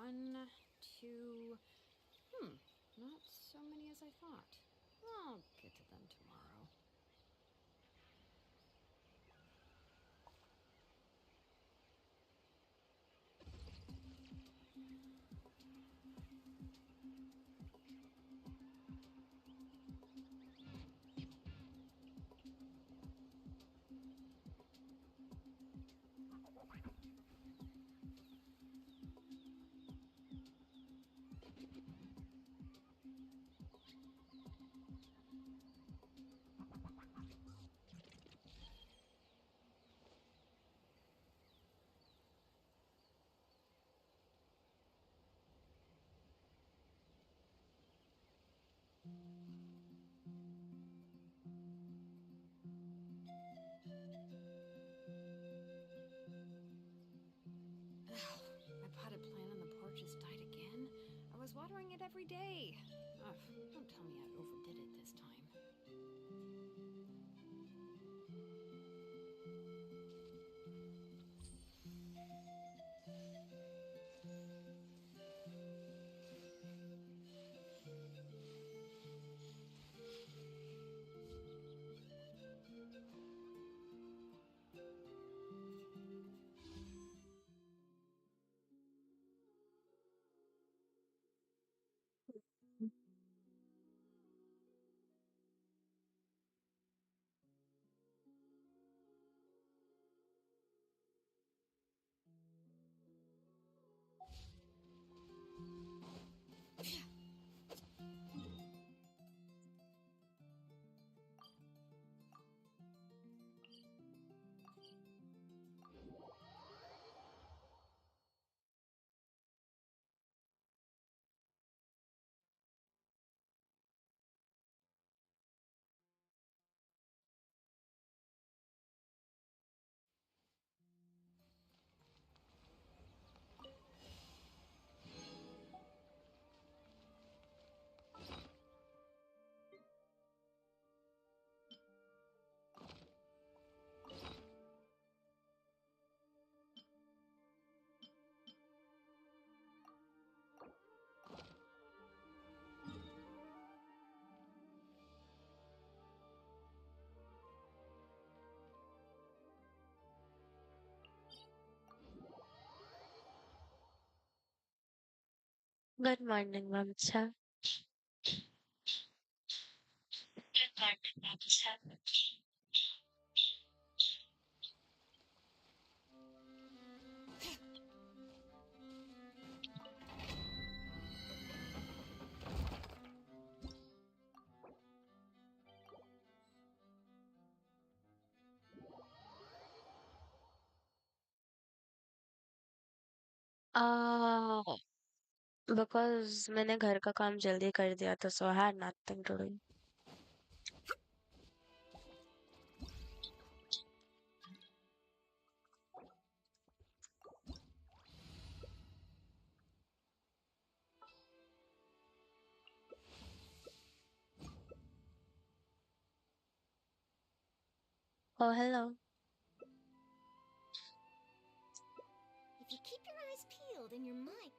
1, 2... not so many as I thought. I'll get to them tomorrow. My potted plant on the porch has died again. I was watering it every day. Don't tell me I overdid it this time. Good morning, Mamcha. Good morning, Mamcha. Uh, because मैंने घर का काम जल्दी कर दिया था, so I had nothing to do. Oh, hello. If you keep your eyes peeled and your mind...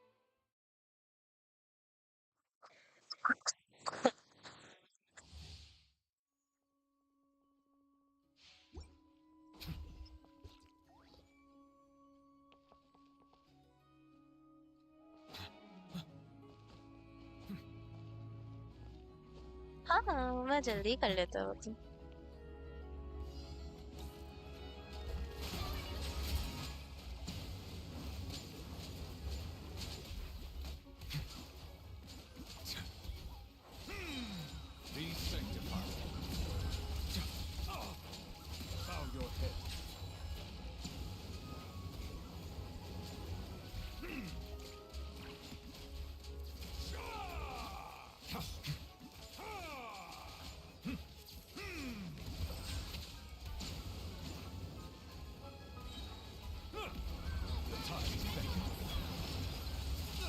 हाँ, मैं जल्दी कर लेता हूँ तो। Be sanctified. Bow your head. The time is beckoning.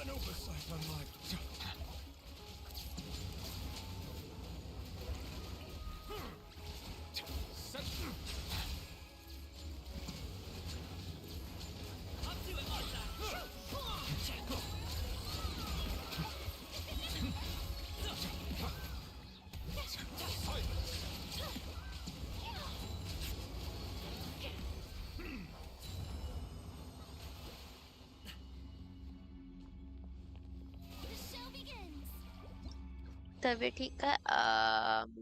An oversight on my... Set. तबीयत ठीक है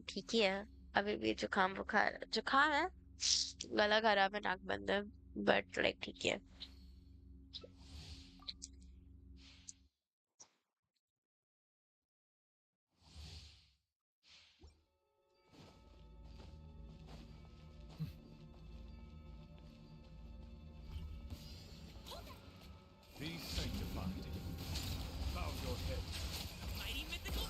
ठीक ही है अभी भी जुकाम है गला खराब है नाक बंद है बट लाइक ठीक है Be sanctified. Bow your head. Mighty mythical.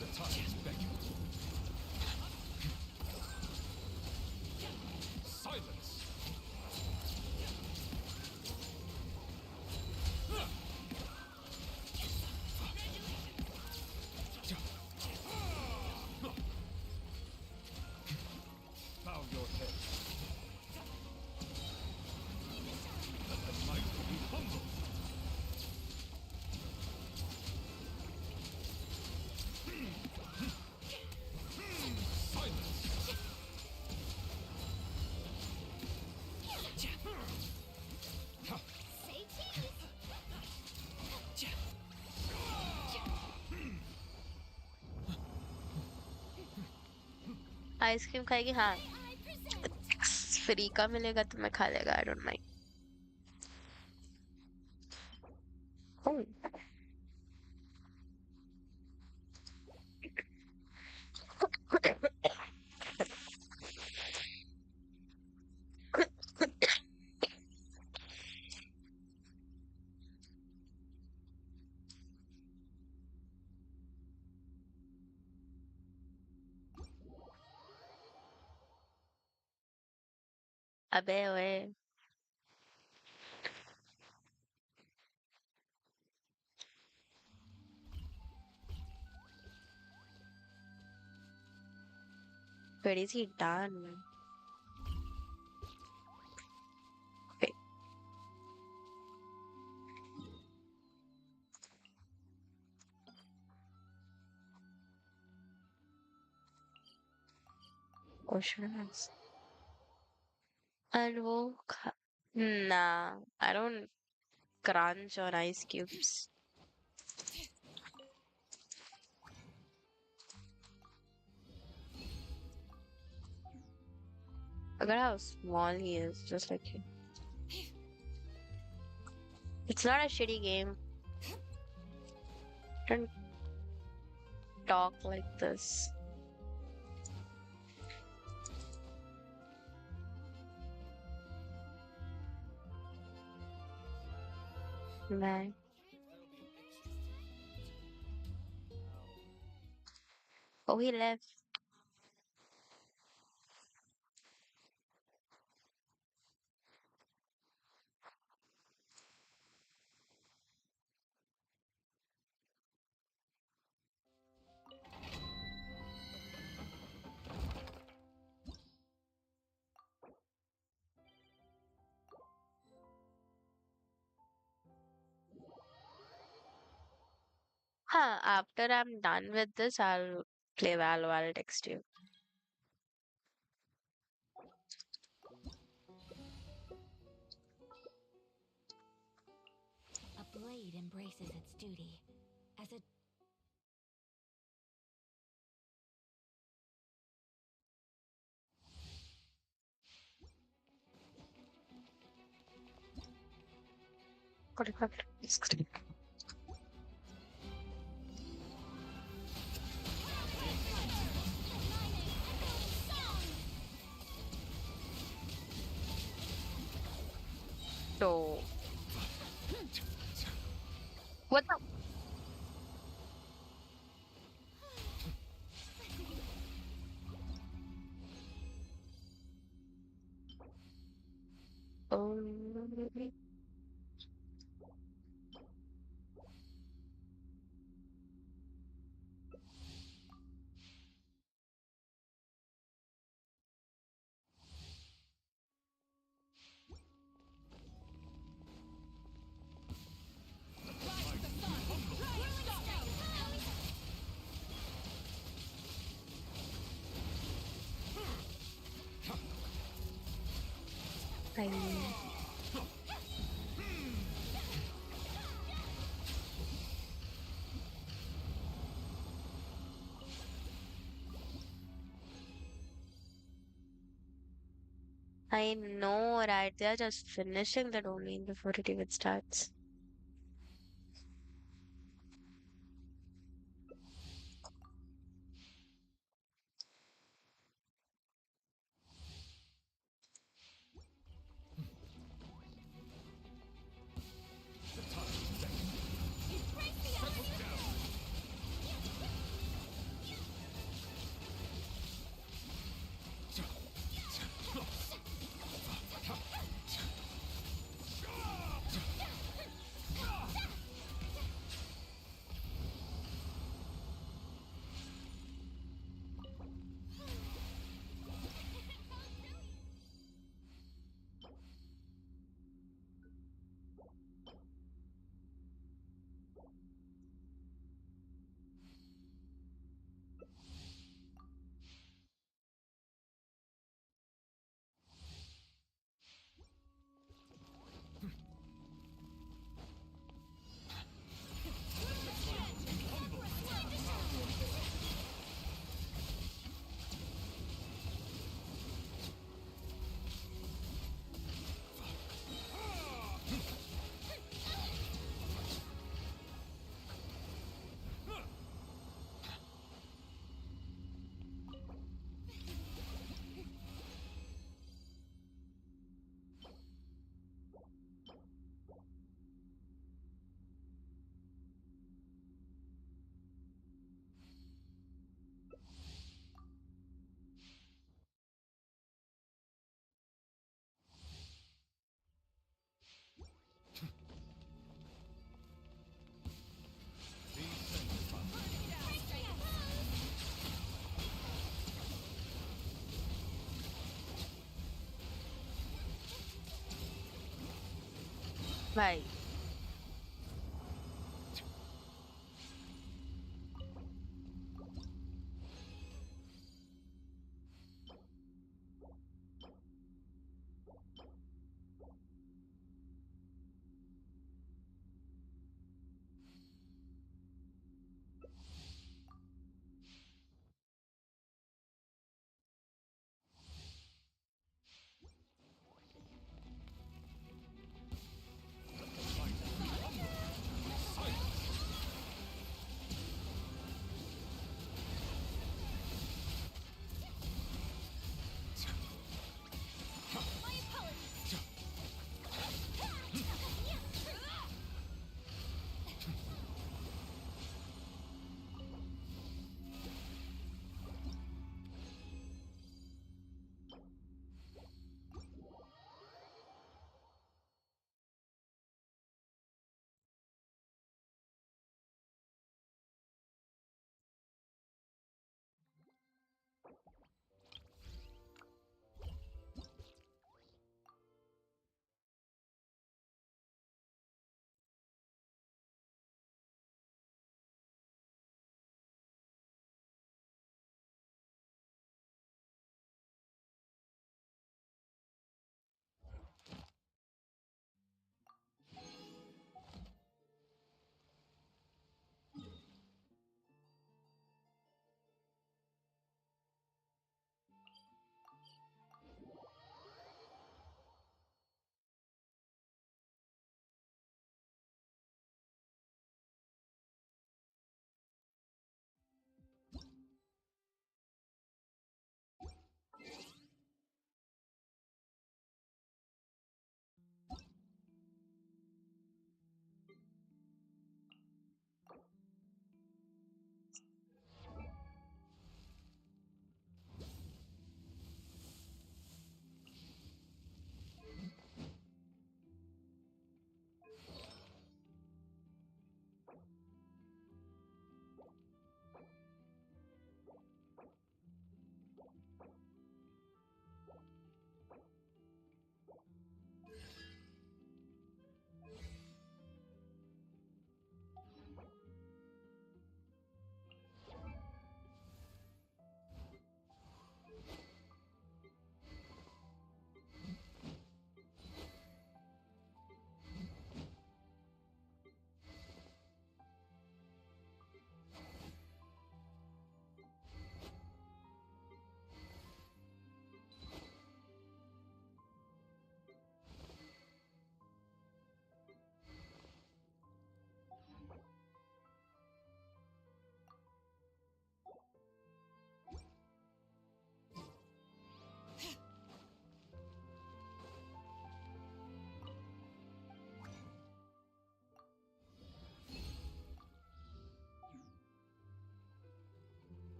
The time is beckoning. Silence. Bow your head. Let the mighty be humble. Silence. Say cheese. Ice cream खाएगी हाँ I present. फ्री का मिलेगा तो मैं खा लेगा आई डोंट माइंड अबे ओए bड़ी सी डान Wait. Oceans. And वो nah I don't crunch on ice cubes look at how small he is just like you it's not a shitty game don't talk like this man oh he left huh after I'm done with this I'll play Valor I'll text you A blade embraces its duty. As a so what the oh I I know, right? They're just finishing the domain before it even starts. The time is beckoning. Settle down. Bye.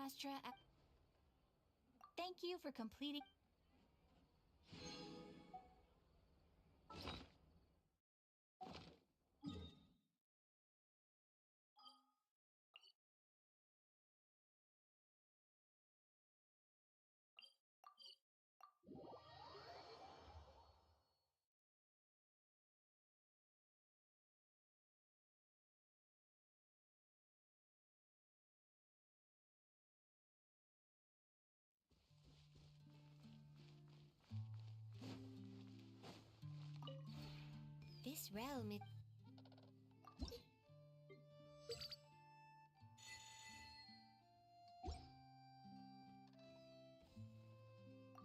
Astra. Thank you for completing. This realm is.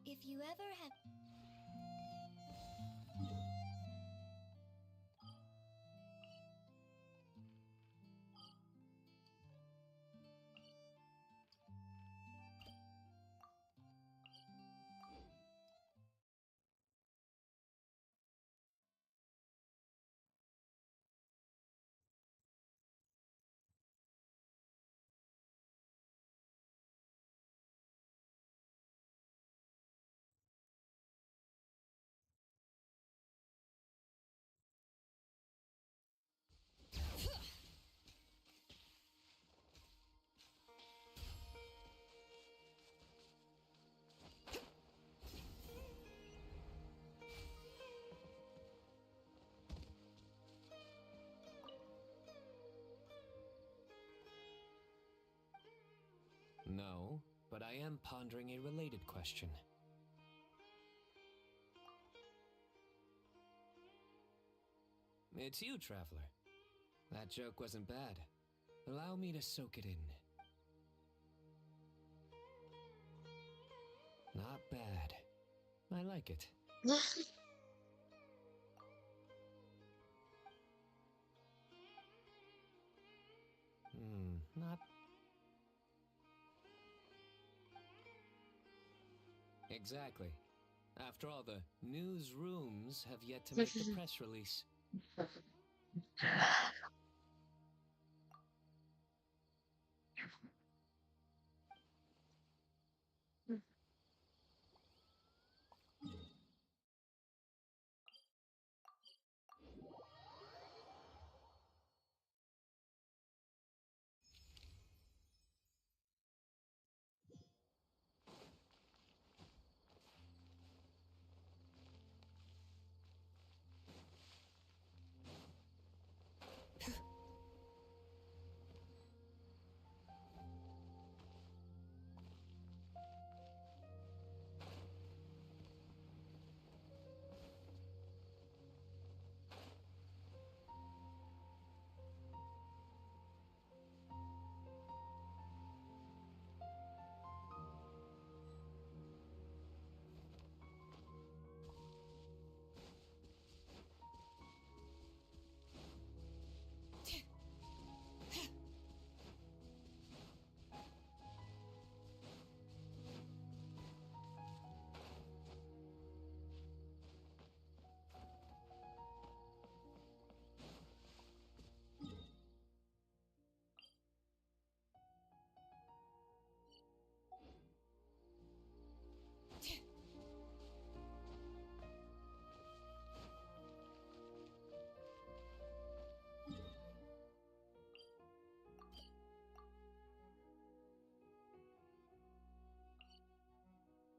If you ever have. No, but I am pondering a related question. It's you, Traveler. That joke wasn't bad. Allow me to soak it in. Not bad. I like it. Not... Exactly. After all, the newsrooms have yet to make the press release.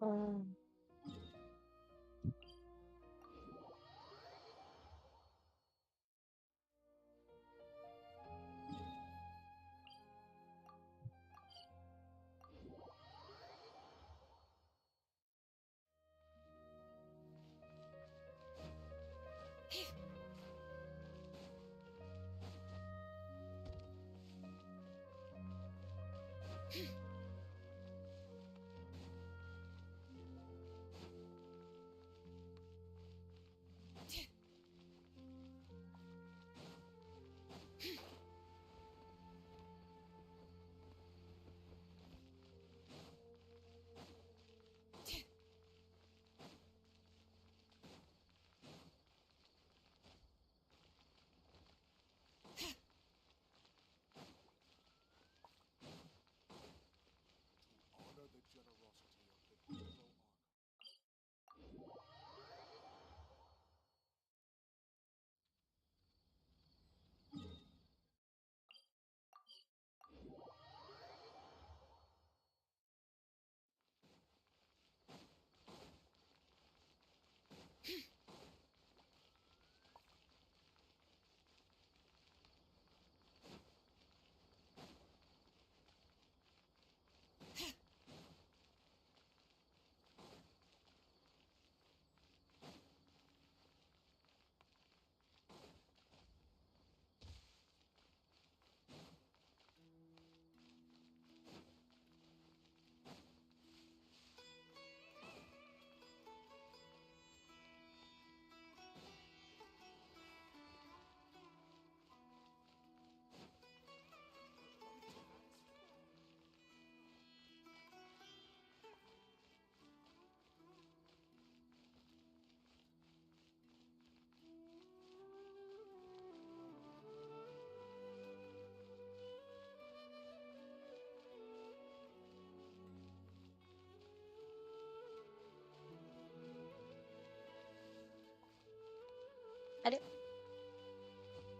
Oh. अरे What? I think it's way better to stay here and study.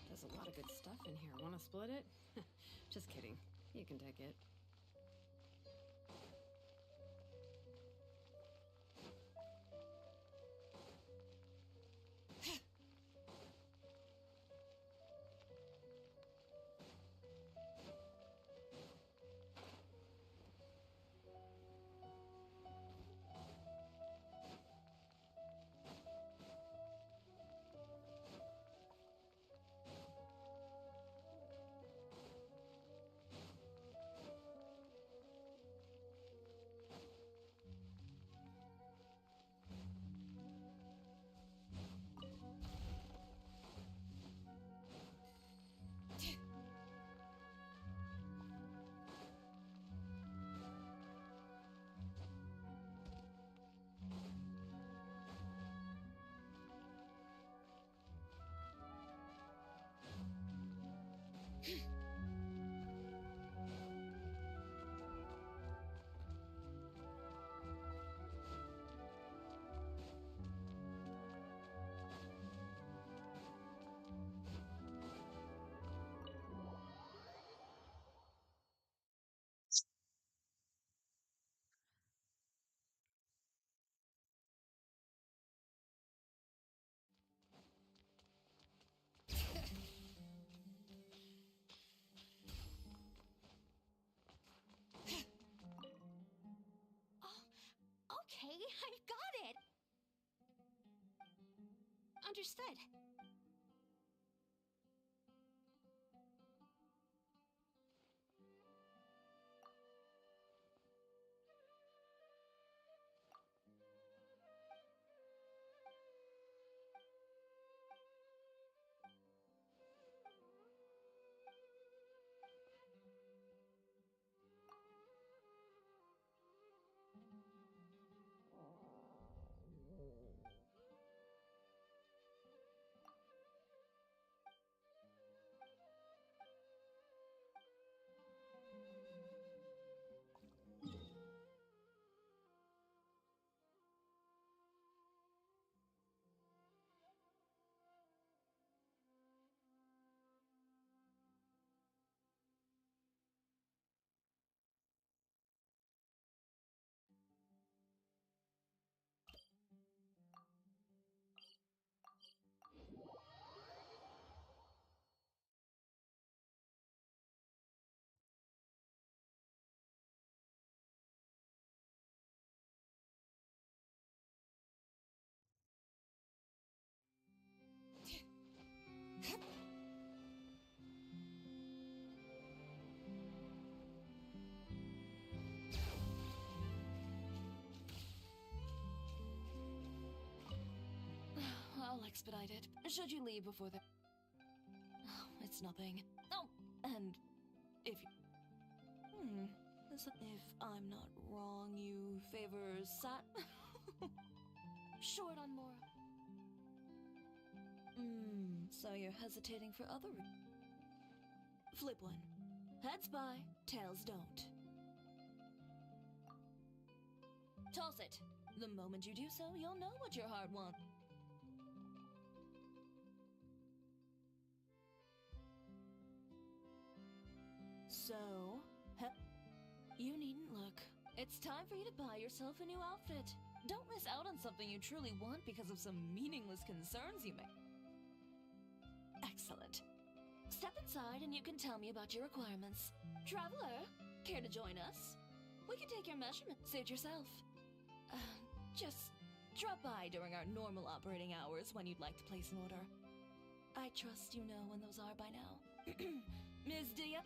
There's a lot of good stuff in here. Want to split it? Just kidding. You can take it. Okay, I've got it! Understood. I'll expedite it. Should you leave before the... Oh, it's nothing. Oh, and if you... if I'm not wrong, you favor sat... Short on more. So you're hesitating for other... Flip one. Heads buy, tails don't. Toss it. The moment you do so, you'll know what your heart wants. So, you needn't look. It's time for you to buy yourself a new outfit. Don't miss out on something you truly want because of some meaningless concerns you may. Excellent. Step inside and you can tell me about your requirements. Traveler, care to join us? We can take your measurements. Suit yourself. Just Drop by during our normal operating hours when you'd like to place an order. I trust you know when those are by now. Ms. Dia?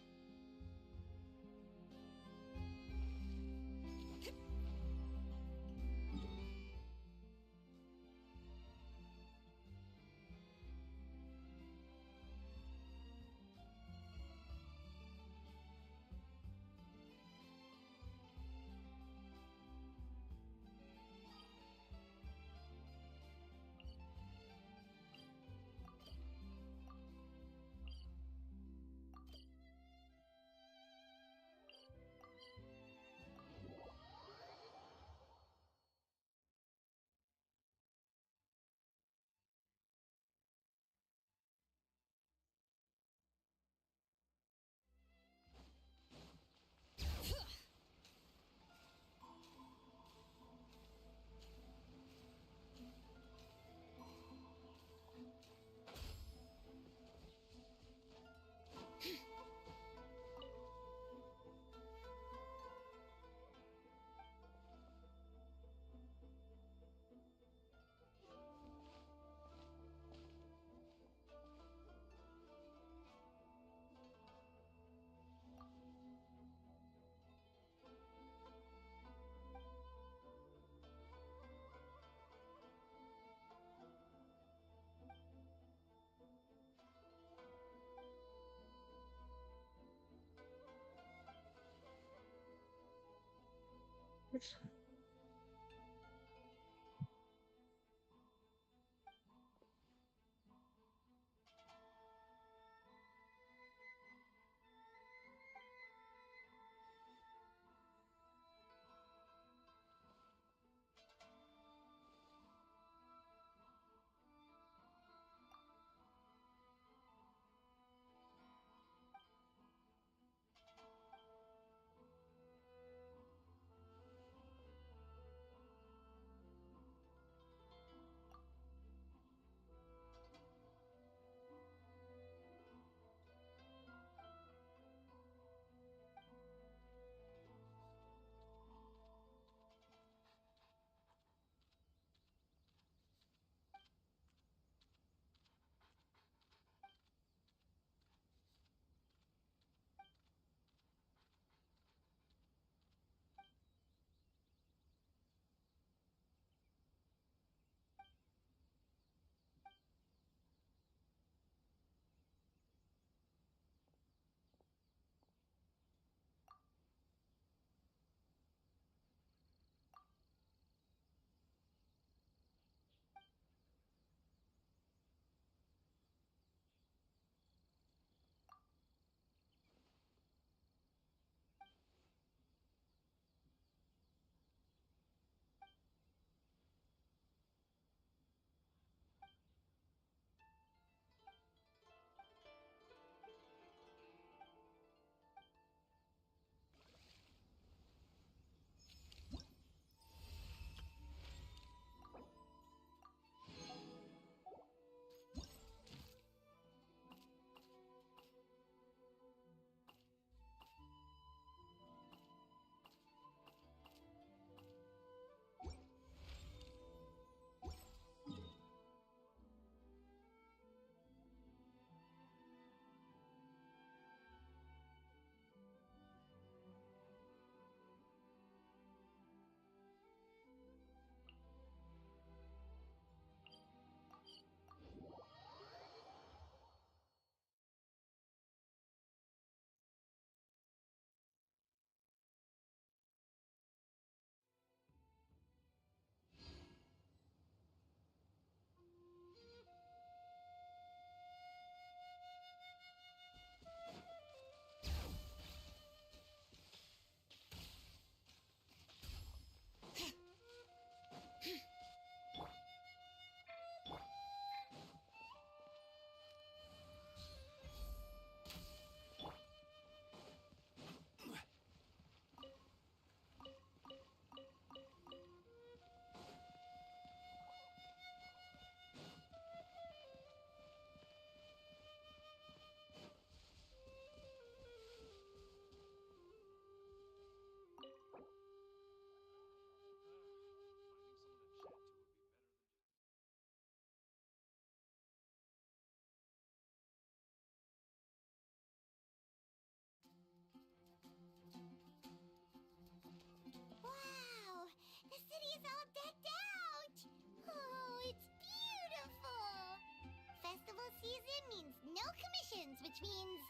which means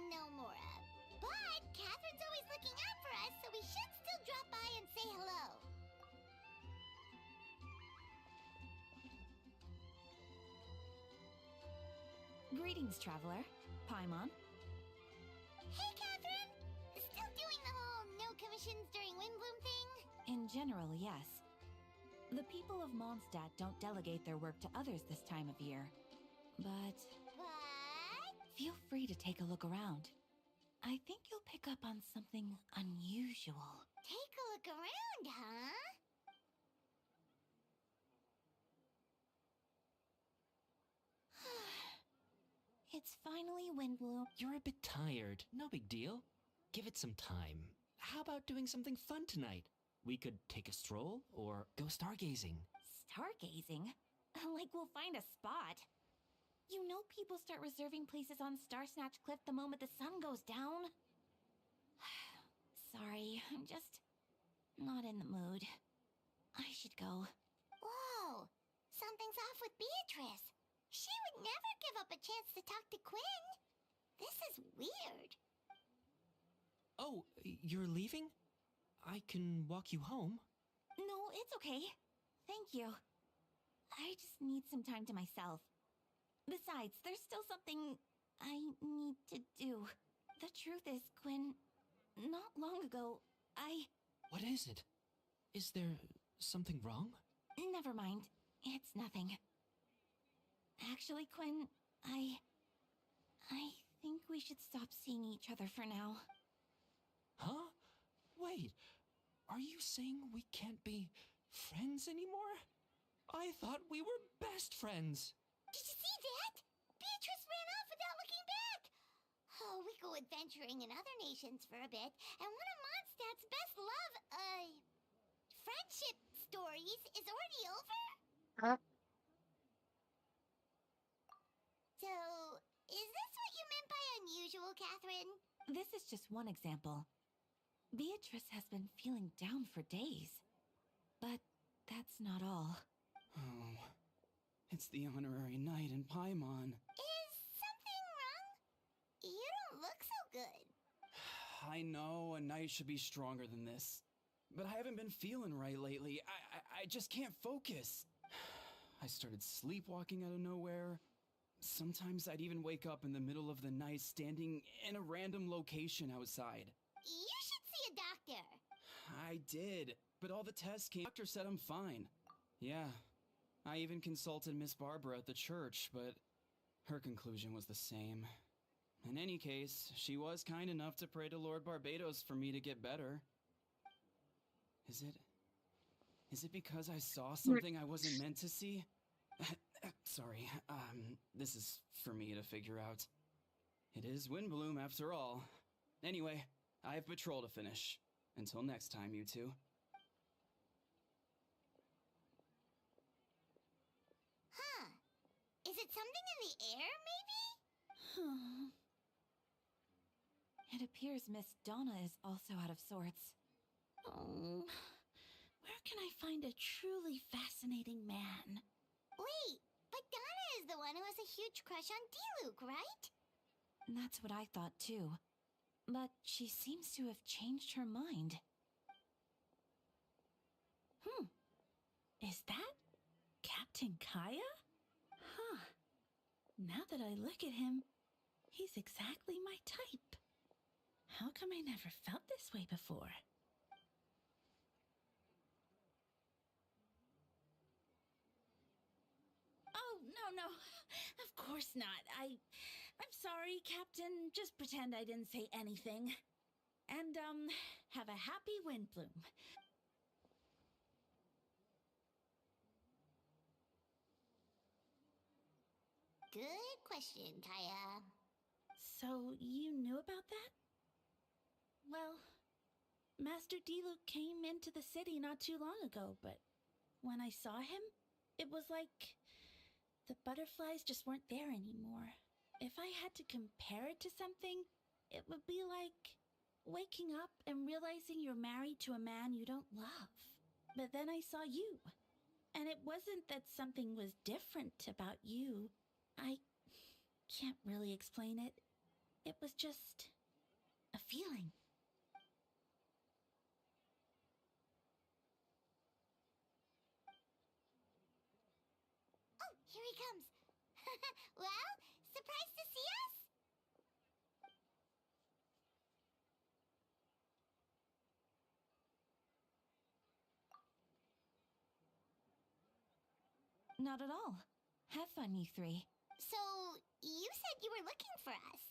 no Mora. But Catherine's always looking out for us, so we should still drop by and say hello. Greetings, traveler. Paimon. Hey, Catherine! Still doing the whole no commissions during Windbloom thing? In general, yes. The people of Mondstadt don't delegate their work to others this time of year. But What? feel free to take a look around. I think you'll pick up on something unusual. Take a look around, huh? It's finally Windbloom. You're a bit tired. No big deal. Give it some time. How about doing something fun tonight? We could take a stroll or go stargazing. Stargazing? Like we'll find a spot. You know people start reserving places on Star Snatch Cliff the moment the sun goes down. Sorry, I'm just not in the mood. I should go. Whoa! Something's off with Beatrice. She would never give up a chance to talk to Quinn. This is weird. Oh, you're leaving? I can walk you home. No, it's okay. Thank you. I just need some time to myself. Besides, there's still something I need to do. The truth is, Quinn, not long ago, What is it? Is there something wrong? Never mind. It's nothing. Actually, Quinn, I think we should stop seeing each other for now. Huh? Wait, are you saying we can't be friends anymore? I thought we were best friends. Did you see that? Beatrice ran off without looking back. Oh, we go adventuring in other nations for a bit, and one of Mondstadt's best friendship stories is already over? Huh? So, is this what you meant by unusual, Catherine? This is just one example. Beatrice has been feeling down for days. But that's not all. Oh, it's the honorary knight in Paimon. Is something wrong? You don't look so good. I know a knight should be stronger than this, but I haven't been feeling right lately. I just can't focus. I started sleepwalking out of nowhere. Sometimes I'd even wake up in the middle of the night standing in a random location outside. You should see a doctor. I did, but all the tests came. Doctor said I'm fine. Yeah, I even consulted Miss Barbara at the church, but her conclusion was the same. In any case, she was kind enough to pray to Lord Barbados for me to get better. Is it because I saw something I wasn't meant to see? Sorry, this is for me to figure out. It is Windbloom after all. Anyway, I have patrol to finish. Until next time, you two. Huh. Is it something in the air, maybe? It appears Miss Donna is also out of sorts. Oh, where can I find a truly fascinating man? Wait, but Donna is the one who has a huge crush on D-Luke, right? That's what I thought too. But she seems to have changed her mind. Is that Captain Kaya? Huh. Now that I look at him, he's exactly my type. How come I never felt this way before? Oh, no. Of course not. I'm sorry, Captain. Just pretend I didn't say anything. And, have a happy Windbloom. Good question, Kaya. So, you knew about that? Well, Master D-Luke came into the city not too long ago, but when I saw him, it was like the butterflies just weren't there anymore. If I had to compare it to something, it would be like waking up and realizing you're married to a man you don't love. But then I saw you, and it wasn't that something was different about you. can't really explain it. It was just a feeling. Oh, here he comes. Well, surprised to see us? Not at all. Have fun, you three. So, you said you were looking for us.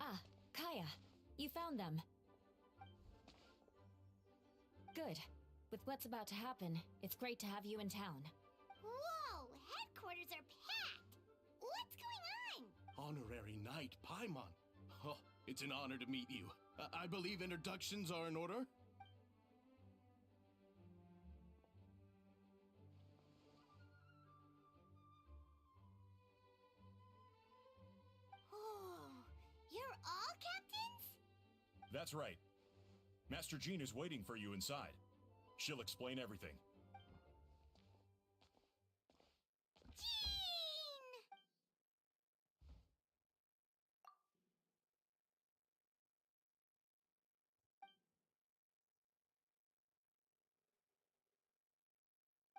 Ah, Kaya, you found them. Good. With what's about to happen, it's great to have you in town. Whoa, headquarters are packed. What's going on? Honorary Knight Paimon. Oh, it's an honor to meet you. I believe introductions are in order? Oh, you're all captains? That's right. Master Jean is waiting for you inside. She'll explain everything. Jean!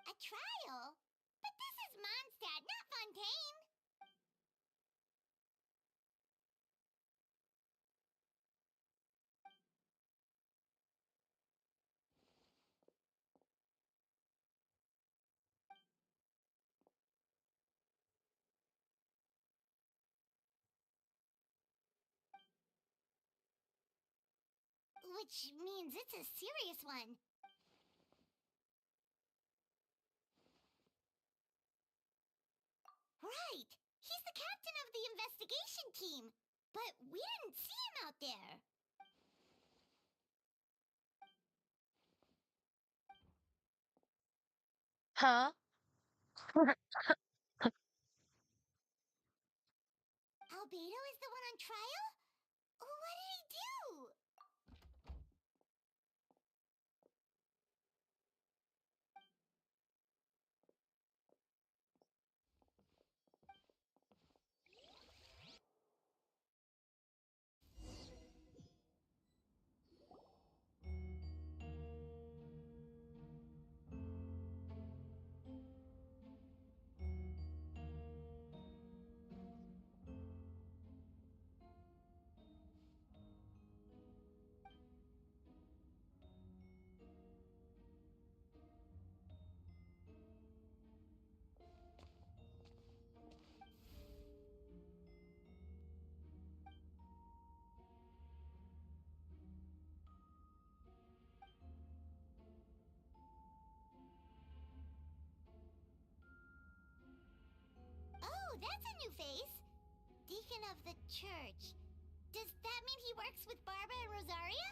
A trial? But this is Mondstadt, not Fontaine. Which means it's a serious one. Right! He's the captain of the investigation team. But we didn't see him out there. Huh? Albedo is the one on trial? What did he do? Oh, that's a new face. Deacon of the church. Does that mean he works with Barbara and Rosaria?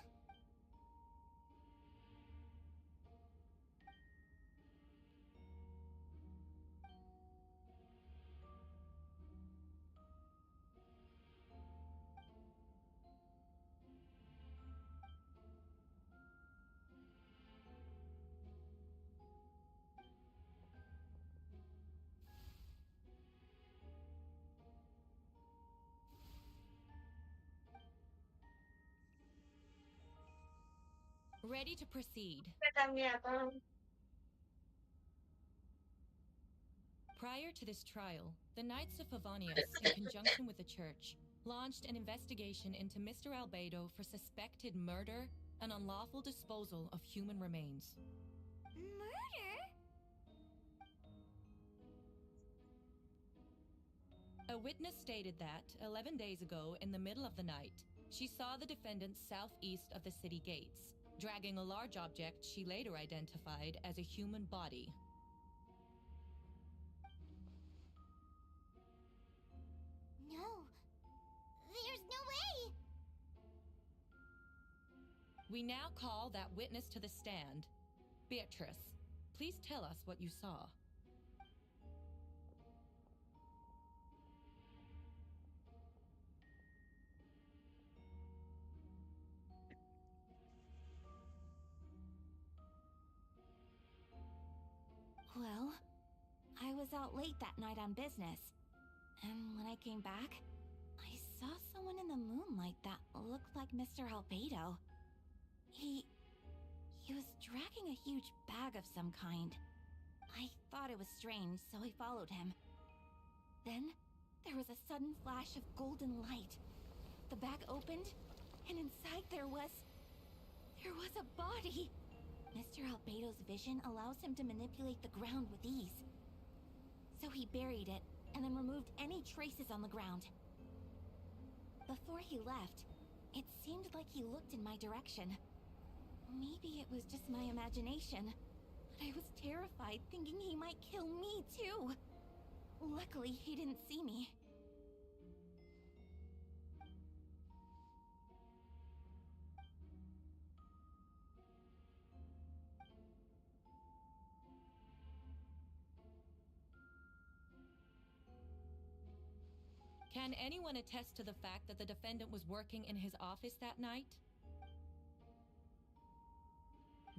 Ready to proceed. Prior to this trial, the Knights of Favonius, in conjunction with the Church, launched an investigation into Mr. Albedo for suspected murder and unlawful disposal of human remains. Murder? A witness stated that, 11 days ago, in the middle of the night, she saw the defendant southeast of the city gates, dragging a large object she later identified as a human body. No. There's no way! We now call that witness to the stand. Beatrice, please tell us what you saw. Well, I was out late that night on business. And when I came back, I saw someone in the moonlight that looked like Mr. Albedo. He was dragging a huge bag of some kind. I thought it was strange, so I followed him. Then, there was a sudden flash of golden light. The bag opened, and inside there was a body. Mr. Albedo's vision allows him to manipulate the ground with ease. So he buried it, and then removed any traces on the ground. Before he left, it seemed like he looked in my direction. Maybe it was just my imagination, but I was terrified thinking he might kill me too. Luckily, he didn't see me. Can anyone attest to the fact that the defendant was working in his office that night?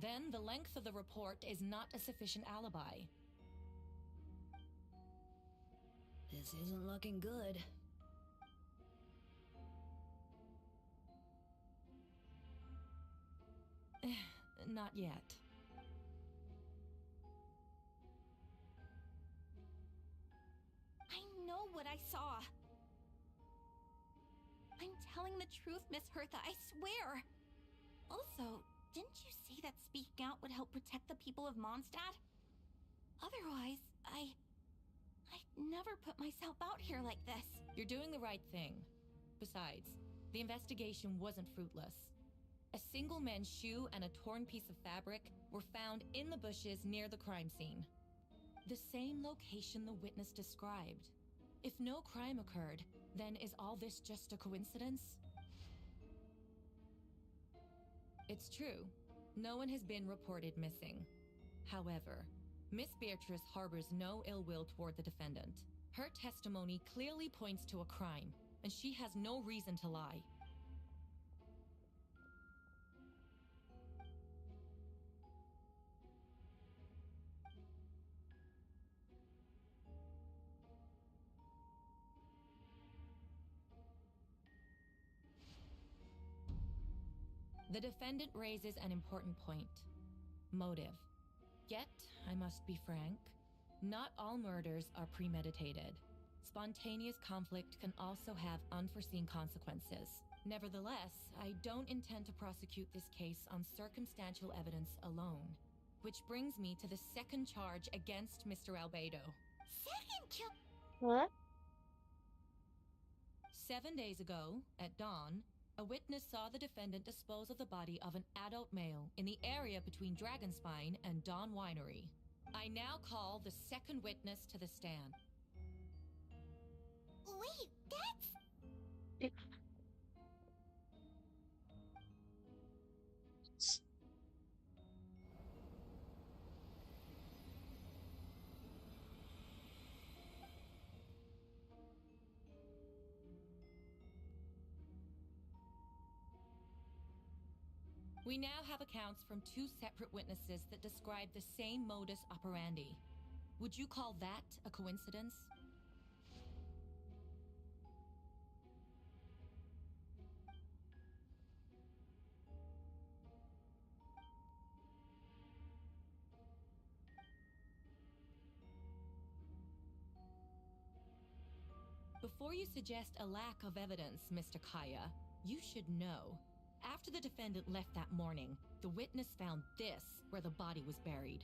Then the length of the report is not a sufficient alibi. This isn't looking good. Not yet. I know what I saw. I'm telling the truth, Miss Hertha, I swear. Also, didn't you say that speaking out would help protect the people of Mondstadt? Otherwise, I'd never put myself out here like this. You're doing the right thing. Besides, the investigation wasn't fruitless. A single men's shoe and a torn piece of fabric were found in the bushes near the crime scene. The same location the witness described. If no crime occurred, then is all this just a coincidence? It's true. No one has been reported missing. However, Miss Beatrice harbors no ill will toward the defendant. Her testimony clearly points to a crime, and she has no reason to lie. The defendant raises an important point. Motive. Yet, I must be frank, not all murders are premeditated. Spontaneous conflict can also have unforeseen consequences. Nevertheless, I don't intend to prosecute this case on circumstantial evidence alone. Which brings me to the second charge against Mr. Albedo. Second charge? What? 7 days ago, at dawn, a witness saw the defendant dispose of the body of an adult male in the area between Dragonspine and Dawn Winery. I now call the second witness to the stand. Wait, that's... We now have accounts from two separate witnesses that describe the same modus operandi. Would you call that a coincidence? Before you suggest a lack of evidence, Mr. Kaya, you should know. After the defendant left that morning, the witness found this where the body was buried.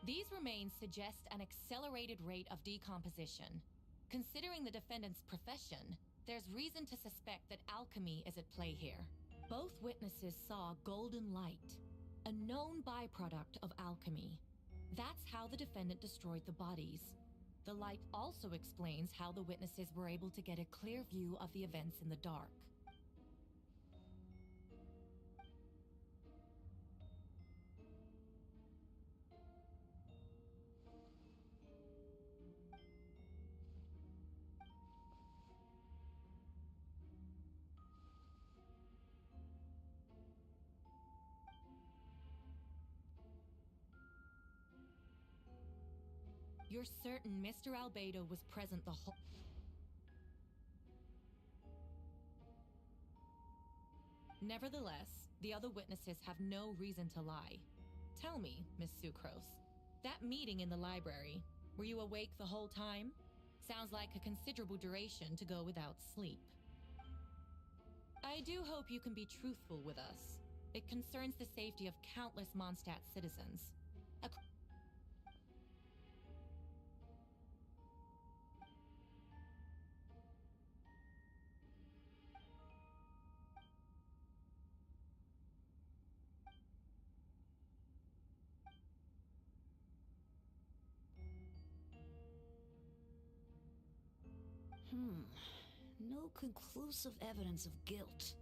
These remains suggest an accelerated rate of decomposition. Considering the defendant's profession, there's reason to suspect that alchemy is at play here. Both witnesses saw golden light, a known byproduct of alchemy. That's how the defendant destroyed the bodies. The light also explains how the witnesses were able to get a clear view of the events in the dark. You're certain Mr. Albedo was present the whole... Nevertheless, the other witnesses have no reason to lie. Tell me, Miss Sucrose, that meeting in the library, were you awake the whole time? Sounds like a considerable duration to go without sleep. I do hope you can be truthful with us. It concerns the safety of countless Mondstadt citizens. No conclusive evidence of guilt.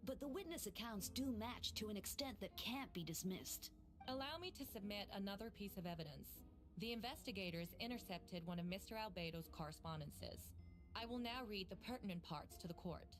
But the witness accounts do match to an extent that can't be dismissed. Allow me to submit another piece of evidence. The investigators intercepted one of Mr. Albedo's correspondences. I will now read the pertinent parts to the court.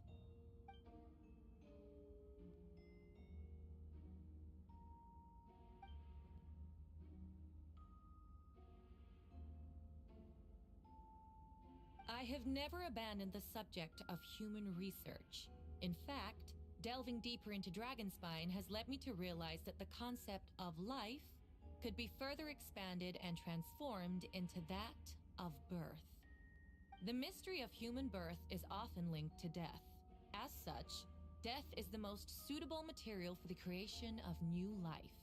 I have never abandoned the subject of human research. In fact, delving deeper into Dragonspine has led me to realize that the concept of life could be further expanded and transformed into that of birth. The mystery of human birth is often linked to death. As such, death is the most suitable material for the creation of new life.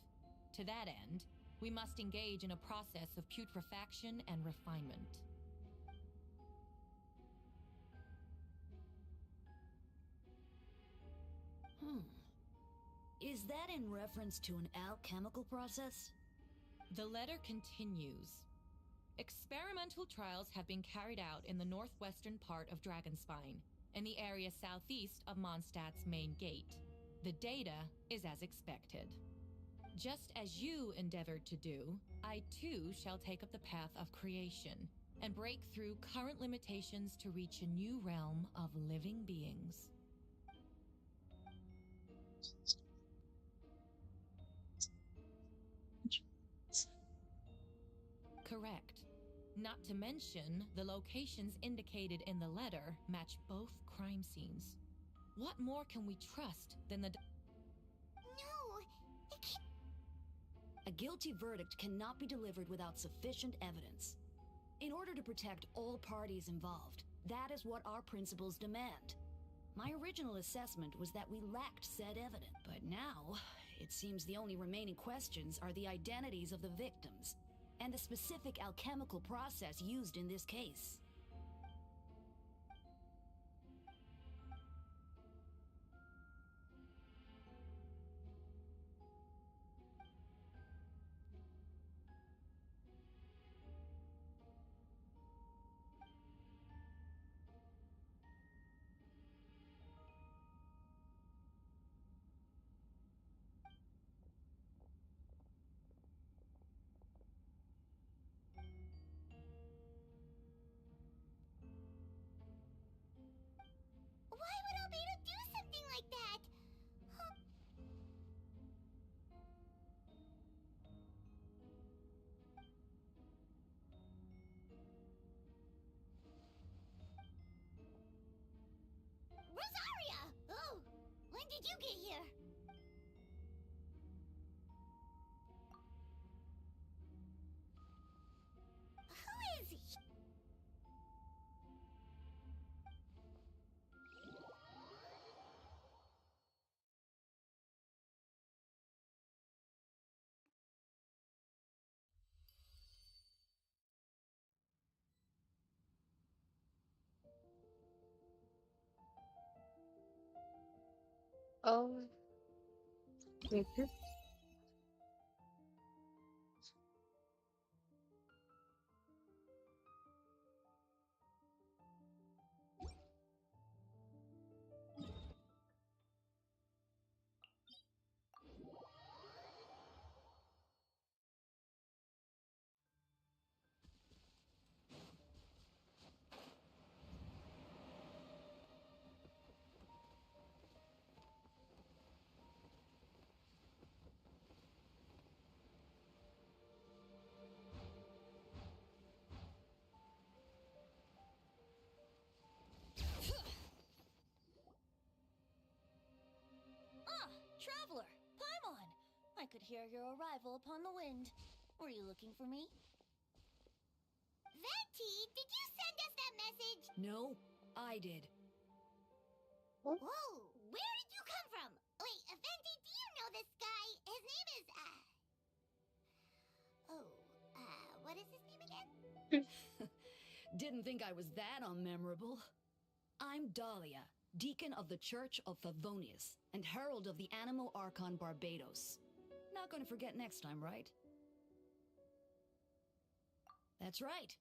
To that end, we must engage in a process of putrefaction and refinement. Is that in reference to an alchemical process? The letter continues. Experimental trials have been carried out in the northwestern part of Dragonspine, in the area southeast of Mondstadt's main gate. The data is as expected. Just as you endeavored to do, I too shall take up the path of creation and break through current limitations to reach a new realm of living beings. Correct. Not to mention, the locations indicated in the letter match both crime scenes. What more can we trust than the... No, it can't. A guilty verdict cannot be delivered without sufficient evidence. In order to protect all parties involved, that is what our principles demand. My original assessment was that we lacked said evidence, but now, it seems the only remaining questions are the identities of the victims and the specific alchemical process used in this case. When did you get here? Who is he? Oh. Mhm. Traveler, Paimon! I could hear your arrival upon the wind. Were you looking for me? Venti, did you send us that message? No, I did. Whoa, where did you come from? Wait, Venti, do you know this guy? His name is, what is his name again? Didn't think I was that unmemorable. I'm Dahlia, Deacon of the Church of Favonius, and Herald of the Animo Archon Barbados. Not gonna forget next time, right? That's right.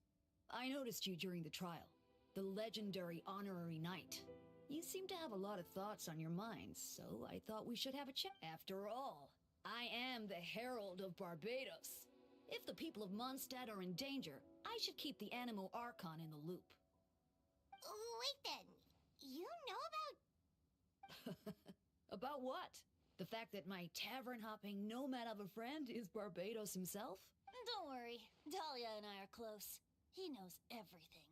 I noticed you during the trial. The legendary honorary knight. You seem to have a lot of thoughts on your mind, so I thought we should have a chat. After all, I am the Herald of Barbados. If the people of Mondstadt are in danger, I should keep the Animo Archon in the loop. Wait then, you know about... About what? The fact that my tavern-hopping nomad of a friend is Barbados himself? Don't worry, Dahlia and I are close. He knows everything.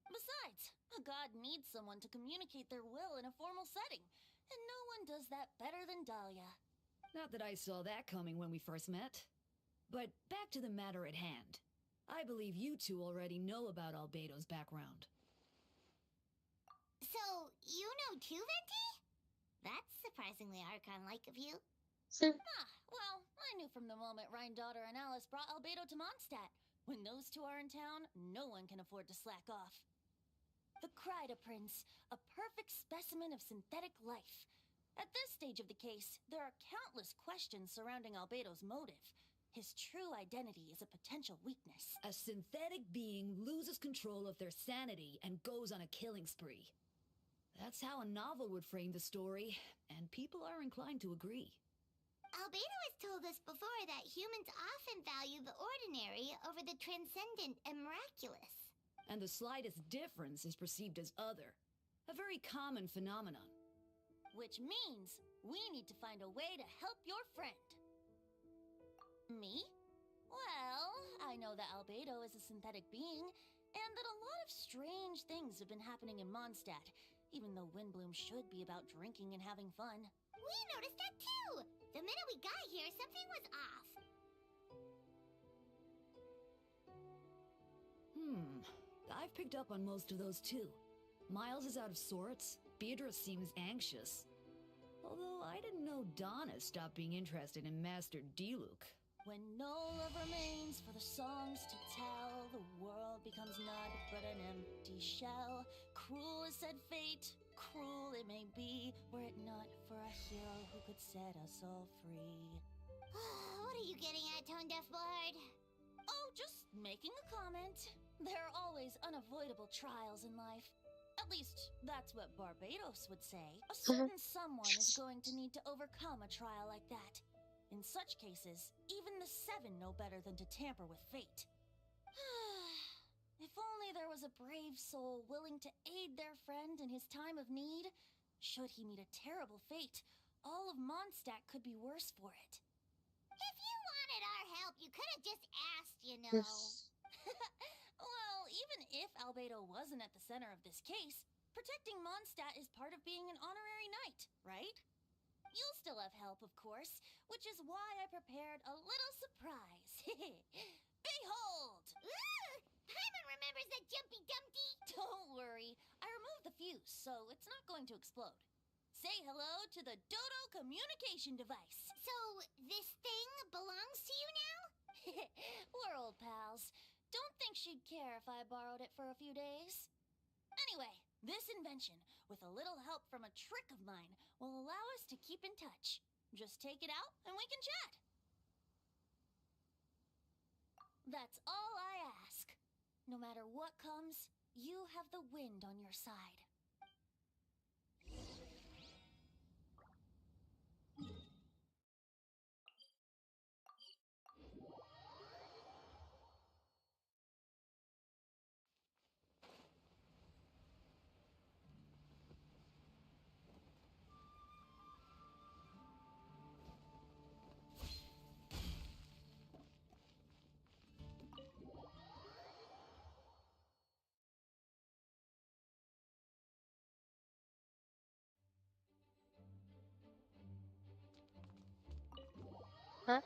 Besides, a god needs someone to communicate their will in a formal setting, and no one does that better than Dahlia. Not that I saw that coming when we first met. But back to the matter at hand. I believe you two already know about Albedo's background. So, you know too, Venti? That's surprisingly Archon-like of you. Well, I knew from the moment Rhine-Daughter and Alice brought Albedo to Mondstadt. When those two are in town, no one can afford to slack off. The Kryda Prince, a perfect specimen of synthetic life. At this stage of the case, there are countless questions surrounding Albedo's motive. His true identity is a potential weakness. A synthetic being loses control of their sanity and goes on a killing spree. That's how a novel would frame the story, and people are inclined to agree. Albedo has told us before that humans often value the ordinary over the transcendent and miraculous. And the slightest difference is perceived as other. A very common phenomenon. Which means we need to find a way to help your friend. Me? Well, I know that Albedo is a synthetic being, and that a lot of strange things have been happening in Mondstadt, even though Windbloom should be about drinking and having fun. We noticed that too! The minute we got here, something was off. I've picked up on most of those too. Miles is out of sorts. Beatrice seems anxious. Although I didn't know Donna stopped being interested in Master Diluc. When no love remains for the songs to tell, the world becomes not but an empty shell. Cruel is said fate, cruel it may be, were it not for a hero who could set us all free. What are you getting at, Tone Deaf Bard? Oh, just making a comment. There are always unavoidable trials in life. At least, that's what Barbados would say. A certain someone is going to need to overcome a trial like that. In such cases, even the Seven know better than to tamper with fate. If only there was a brave soul willing to aid their friend in his time of need. Should he meet a terrible fate, all of Mondstadt could be worse for it. If you wanted our help, you could have just asked, you know. Well, even if Albedo wasn't at the center of this case, protecting Mondstadt is part of being an honorary knight, right? love help, of course, which is why I prepared a little surprise. Behold! Ooh! Paimon remembers that Jumpy Dumpty! Don't worry, I removed the fuse, so it's not going to explode. Say hello to the Dodo communication device. So, this thing belongs to you now? We're old pals. Don't think she'd care if I borrowed it for a few days. Anyway, this invention, with a little help from a trick of mine, will allow us to keep in touch. Just take it out and we can chat. That's all I ask. No matter what comes, you have the wind on your side. Huh?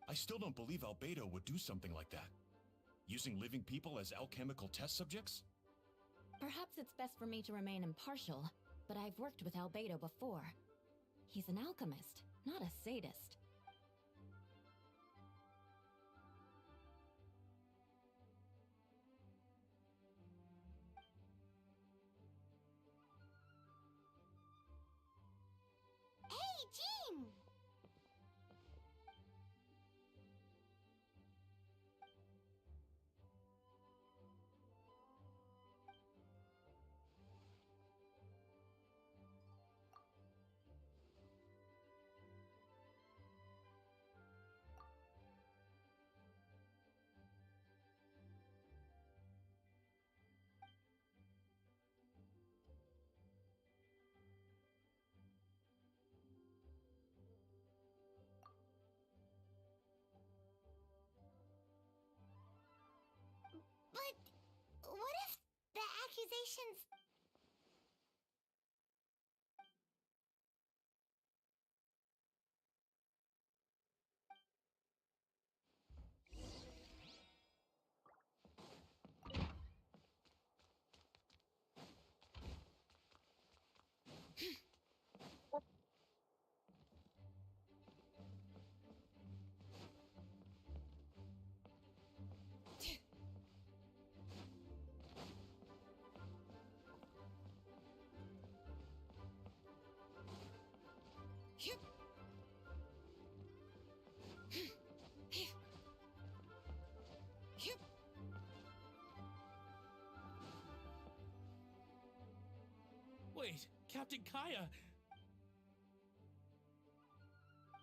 I still don't believe Albedo would do something like that. Using living people as alchemical test subjects? Perhaps it's best for me to remain impartial, but I've worked with Albedo before. He's an alchemist, not a sadist. Hey, Jean! But what if the accusations... Wait, Captain Kaya!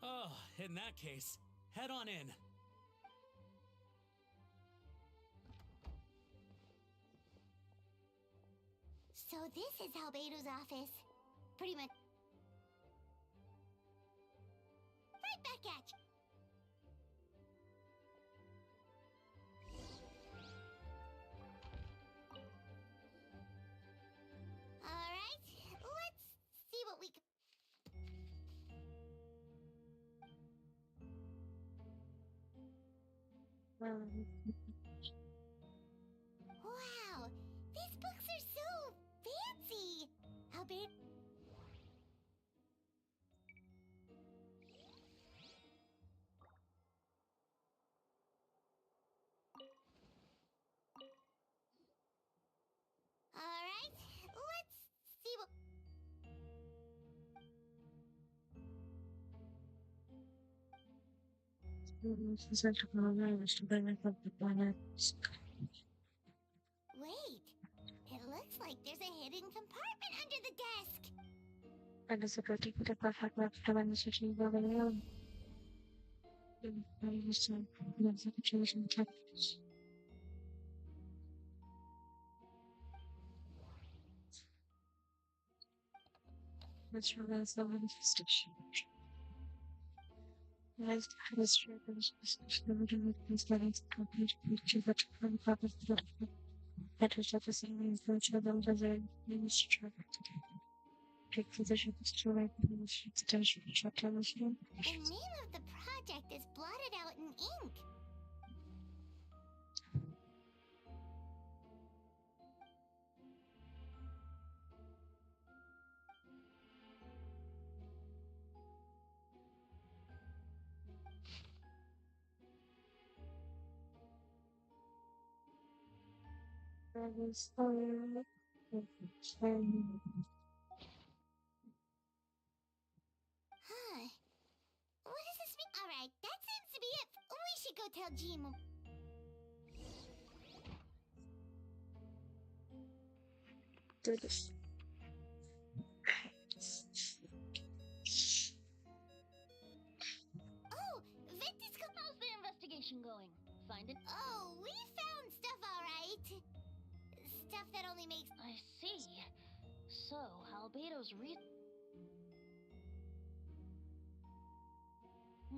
Oh, in that case, head on in. So this is Albedo's office. Pretty much... Right back at you. Alright, let's see what we can... Wow, these books are so fancy! Albedo... Alright, let's see what... Wait, it looks like there's a hidden compartment under the desk. which reveals the manifestation. As history goes, the studies complete picture that from public that is at the same time the children of the ministry. Take positions to write the attention short television. The name of the project is blotted out in ink. Huh. What does this mean? Alright, that seems to be it. We should go tell Jimo. Do this. Oh, Ventisco. How's the investigation going? Find it? Oh, we found stuff, alright. Stuff that only makes. I see. So, Albedo's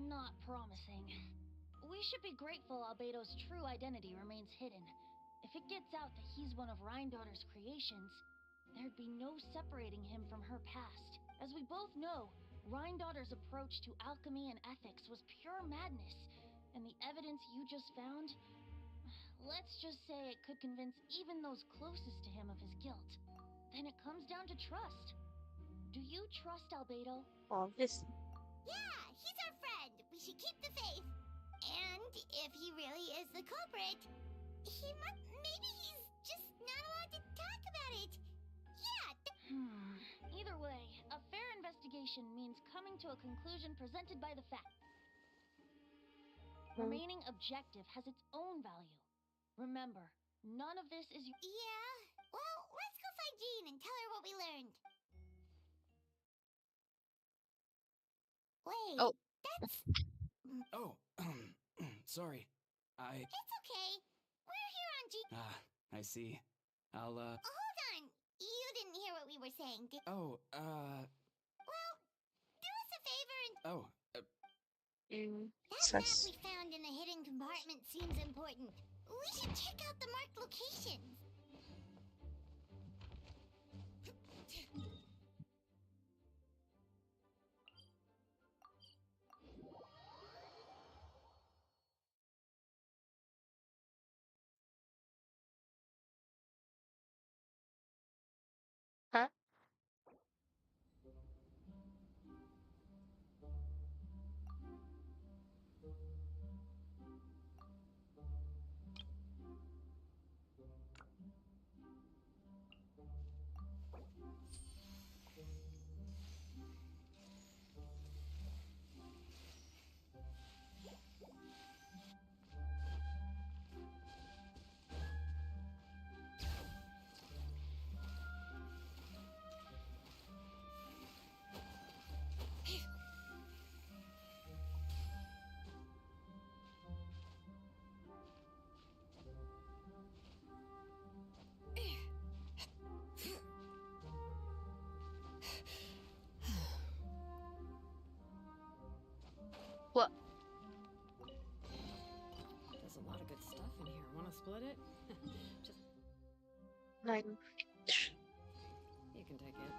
not promising. We should be grateful Albedo's true identity remains hidden. If it gets out that he's one of Rhindaughter's creations, there'd be no separating him from her past. As we both know, Rhindaughter's approach to alchemy and ethics was pure madness, and the evidence you just found, let's just say it could convince even those closest to him of his guilt. Then it comes down to trust. Do you trust Albedo? Obviously. Yeah, he's our friend. We should keep the faith. And if he really is the culprit, maybe he's just not allowed to talk about it. Yeah. Either way, a fair investigation means coming to a conclusion presented by the facts. Remaining objective has its own value. Remember, none of this is Yeah. Well, let's go find Jean and tell her what we learned. Wait. Oh. That's. Oh, sorry. It's okay. We're here on Jean. Ah, I see. I'll, Hold on. You didn't hear what we were saying, did? Oh, Well, do us a favor and. oh, That map we found in the hidden compartment seems important. We should check out the marked locations. Huh? What? There's a lot of good stuff in here. Want to split it? Just. Like. You can take it.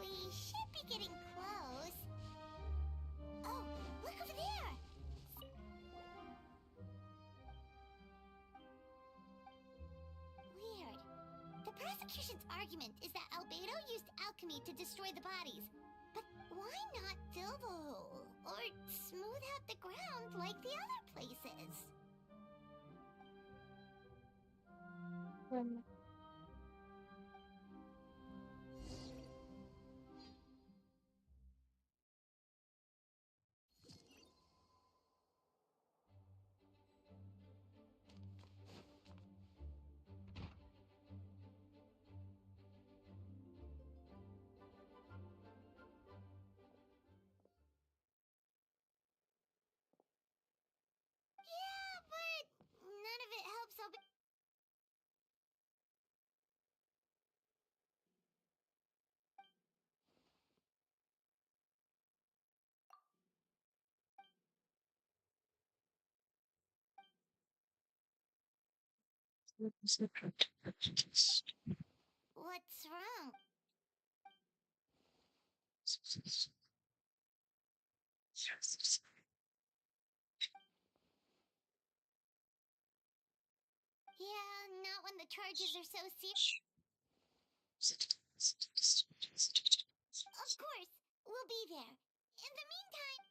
We should be getting close. Oh, look over there! Weird. The prosecution's argument is that Albedo used alchemy to destroy the bodies. But why not fill the hole? Or smooth out the ground like the other places? Yeah, but none of it helps Albedo. What's wrong? Yeah, not when the charges are so serious. Of course, we'll be there. In the meantime...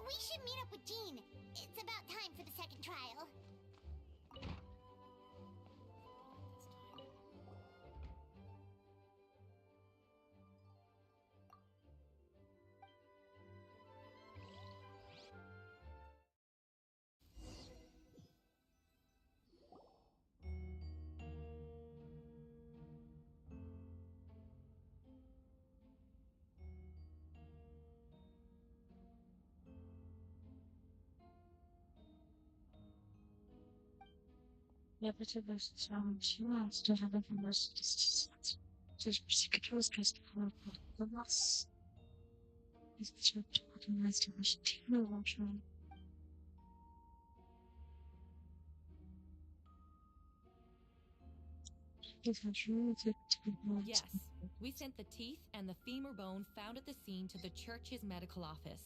We should meet up with Jean. It's about time for the second trial. Never to those challenge you asked to have a most just because just for the loss. Is the church organized to wish to watch on? Yes, we sent the teeth and the femur bone found at the scene to the church's medical office,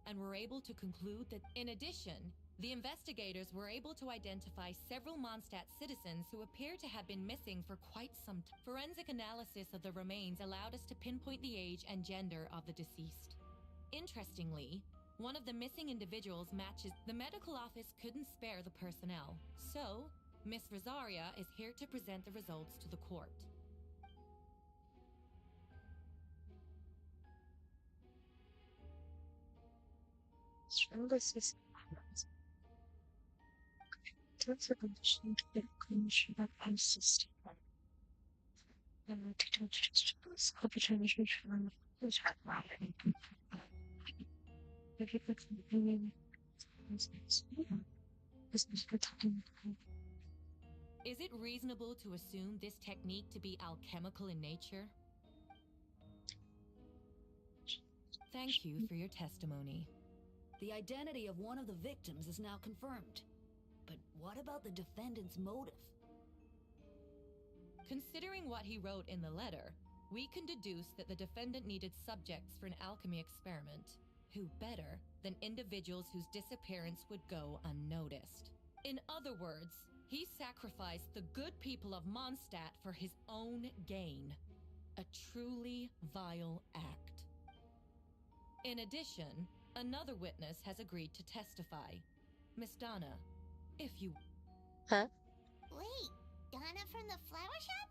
and were able to conclude that, in addition, the investigators were able to identify several Mondstadt citizens who appear to have been missing for quite some time. Forensic analysis of the remains allowed us to pinpoint the age and gender of the deceased. Interestingly, one of the missing individuals matches. The medical office couldn't spare the personnel, so Miss Rosaria is here to present the results to the court. Strongest is terms of condition to get clinician of system. And to touch opportunity from this if you put something in business for time. Is it reasonable to assume this technique to be alchemical in nature? Thank you for your testimony. The identity of one of the victims is now confirmed. But what about the defendant's motive? Considering what he wrote in the letter, we can deduce that the defendant needed subjects for an alchemy experiment. Who better than individuals whose disappearance would go unnoticed? In other words, he sacrificed the good people of Mondstadt for his own gain. A truly vile act. In addition, another witness has agreed to testify. Miss Donna, if you... Huh? Wait, Donna from the flower shop?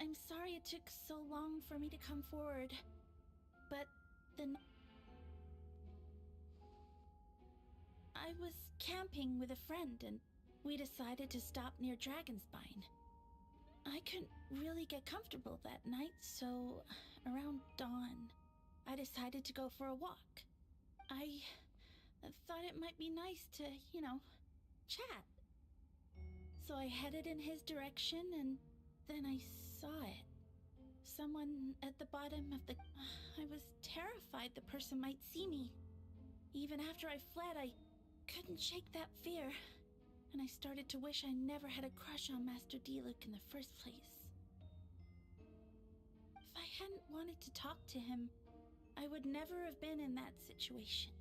I'm sorry it took so long for me to come forward. But then... I was camping with a friend and we decided to stop near Dragonspine. I couldn't really get comfortable that night, so around dawn, I decided to go for a walk. I thought it might be nice to, chat. So I headed in his direction and then I saw it. Someone at the bottom of the... I was terrified the person might see me. Even after I fled, I couldn't shake that fear. And I started to wish I never had a crush on Master Diluc in the first place. If I hadn't wanted to talk to him, I would never have been in that situation.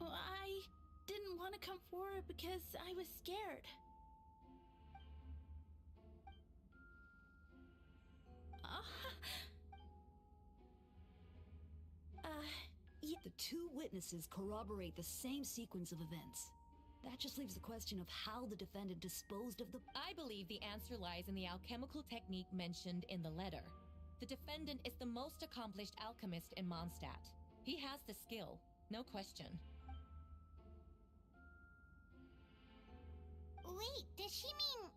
Well, I didn't want to come forward because I was scared. but 2 witnesses corroborate the same sequence of events. That just leaves the question of how the defendant disposed of the... I believe the answer lies in the alchemical technique mentioned in the letter. The defendant is the most accomplished alchemist in Mondstadt. He has the skill, no question. Wait, does she mean...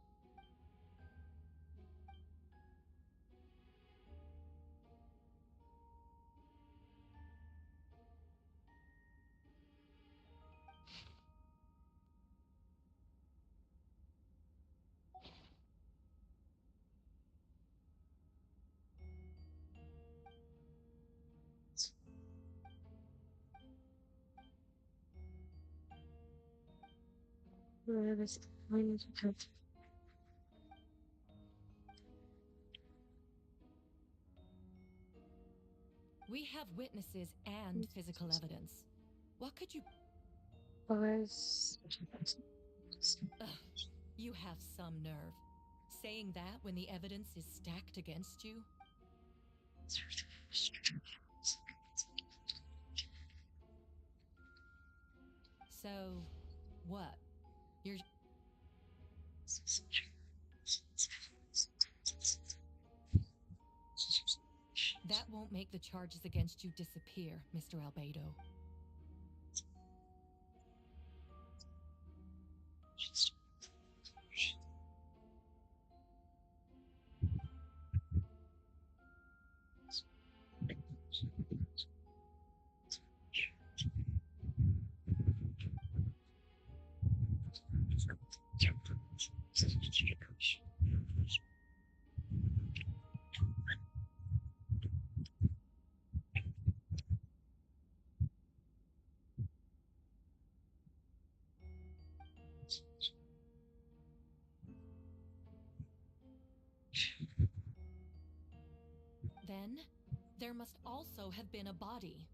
We have witnesses and physical evidence. What could you... Ugh, you have some nerve. Saying that when the evidence is stacked against you? So, what? You're... That won't make the charges against you disappear, Mr. Albedo. Then, there must also have been a body.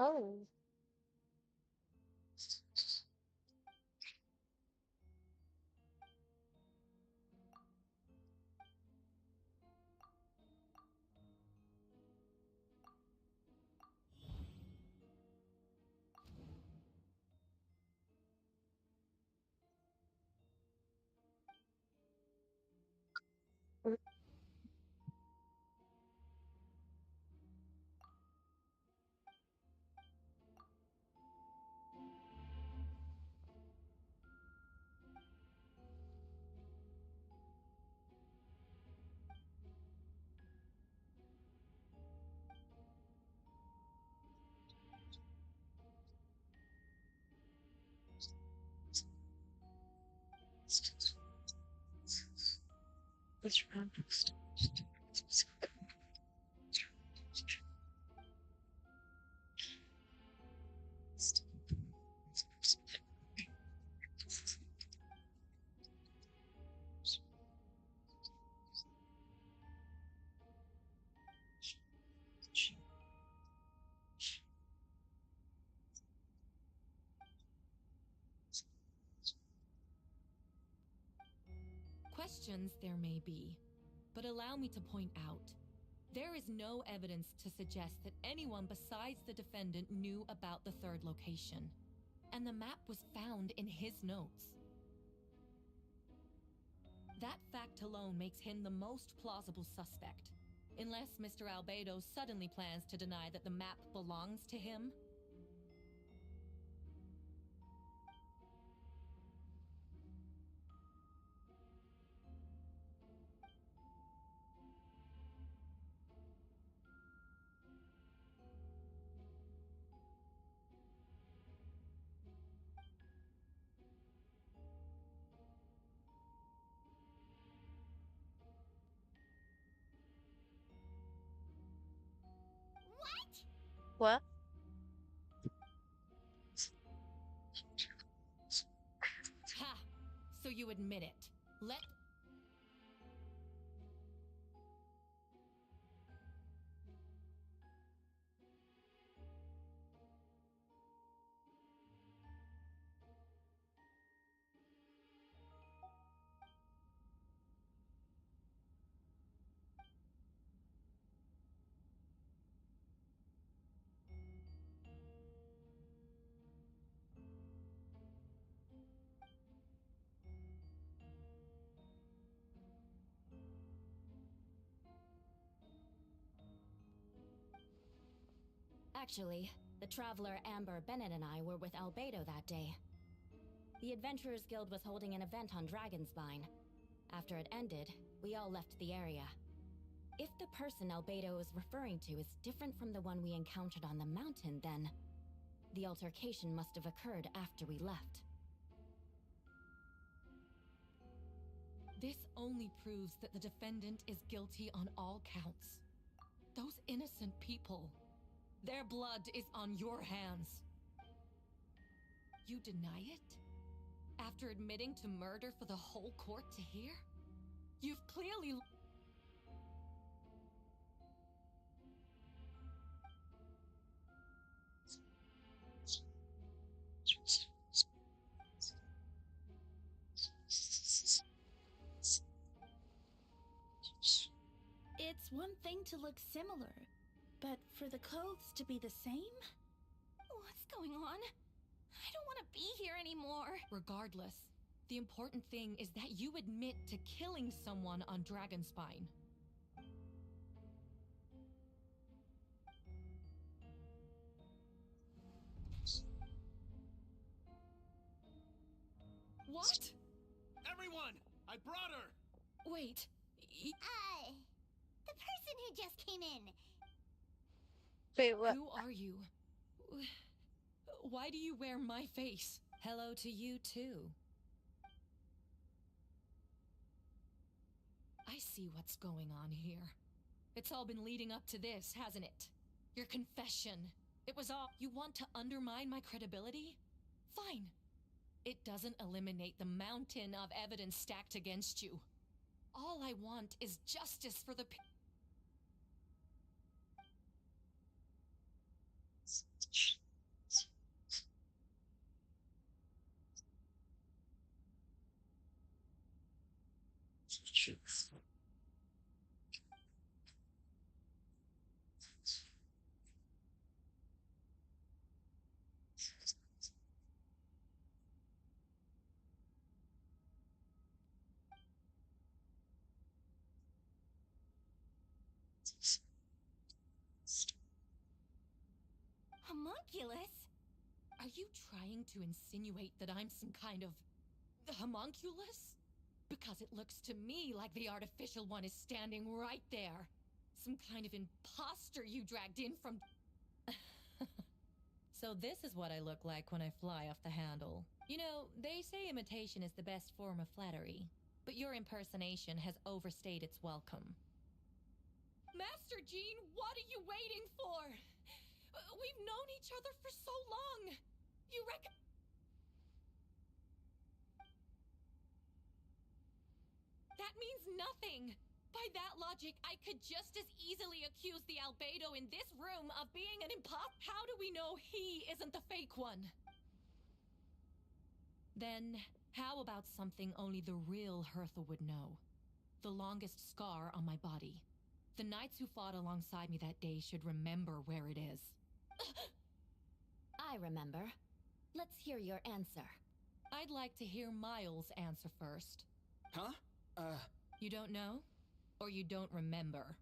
Oh. This round next. Questions there may be, but allow me to point out, there is no evidence to suggest that anyone besides the defendant knew about the third location, and the map was found in his notes. That fact alone makes him the most plausible suspect, unless Mr. Albedo suddenly plans to deny that the map belongs to him. What? Ha! So you admit it. Let... Actually, the traveler Amber Bennett and I were with Albedo that day. The Adventurers Guild was holding an event on Dragonspine. After it ended, we all left the area. If the person Albedo is referring to is different from the one we encountered on the mountain, then the altercation must have occurred after we left. This only proves that the defendant is guilty on all counts. Those innocent people, their blood is on your hands. You deny it? After admitting to murder for the whole court to hear? You've clearly... It's one thing to look similar, but for the clothes to be the same? What's going on? I don't want to be here anymore. Regardless, the important thing is that you admit to killing someone on Dragonspine. What? Everyone! I brought her! Wait. The person who just came in. Wait, what? Who are you? Why do you wear my face? Hello to you too. I see what's going on here. It's all been leading up to this, hasn't it? Your confession. It was all... You want to undermine my credibility? Fine. It doesn't eliminate the mountain of evidence stacked against you. All I want is justice for the Homunculus? Are you trying to insinuate that I'm some kind of homunculus? Because it looks to me like the artificial one is standing right there. Some kind of imposter you dragged in from... So this is what I look like when I fly off the handle. You know, they say imitation is the best form of flattery. but your impersonation has overstayed its welcome. Master Jean, what are you waiting for? We've known each other for so long. You reckon... That means nothing. By that logic, I could just as easily accuse the albedo in this room of being an imposter. How do we know he isn't the fake one? Then, how about something only the real Hertha would know? The longest scar on my body. The knights who fought alongside me that day should remember where it is. I remember. Let's hear your answer. I'd like to hear Miles' answer first. Huh? You don't know? Or you don't remember?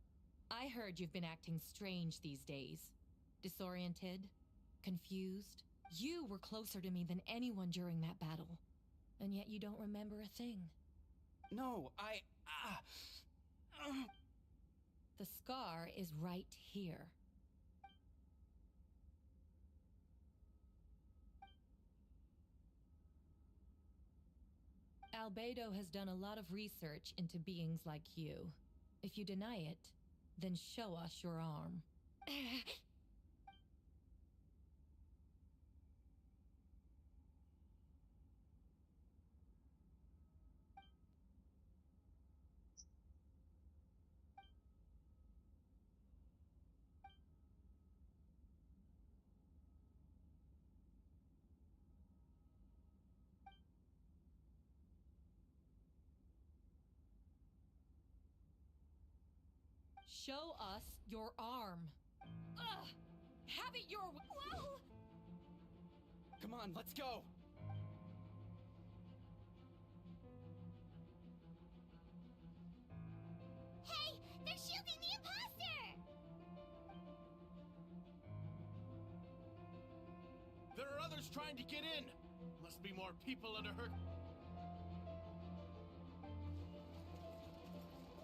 I heard you've been acting strange these days. Disoriented? Confused? You were closer to me than anyone during that battle. And yet you don't remember a thing. No, The scar is right here. Albedo has done a lot of research into beings like you. If you deny it, then show us your arm. Show us your arm. Ugh! Have it your way. Whoa! Come on, let's go! Hey! They're shielding the imposter! There are others trying to get in. Must be more people under her.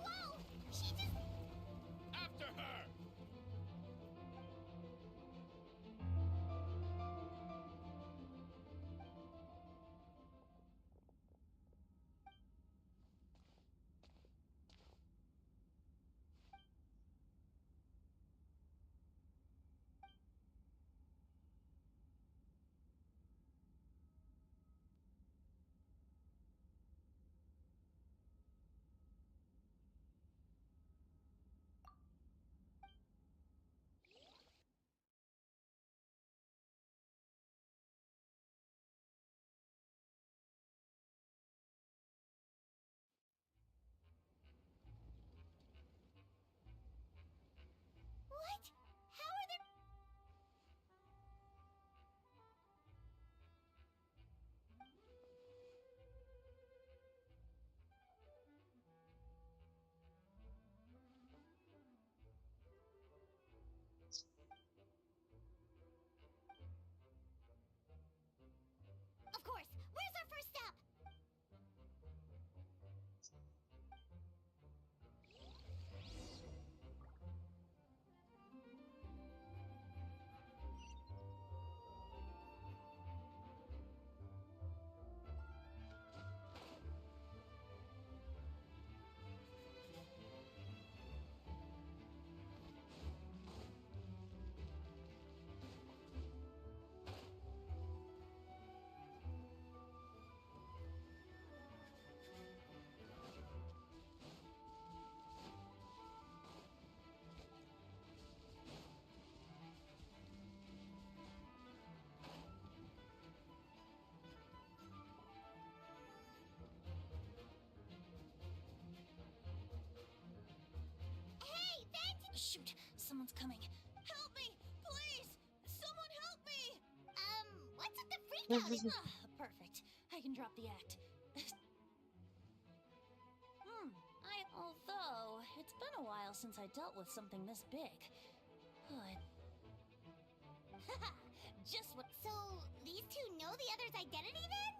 Whoa! She just... After her! What? How are there... Of course! Where's our first step? Hey, Vent! Shoot, someone's coming. Help me, please! Someone help me! What's with the freak out? Perfect. I can drop the act. Although, it's been a while since I dealt with something this big. Just what... So, these two know the other's identity then?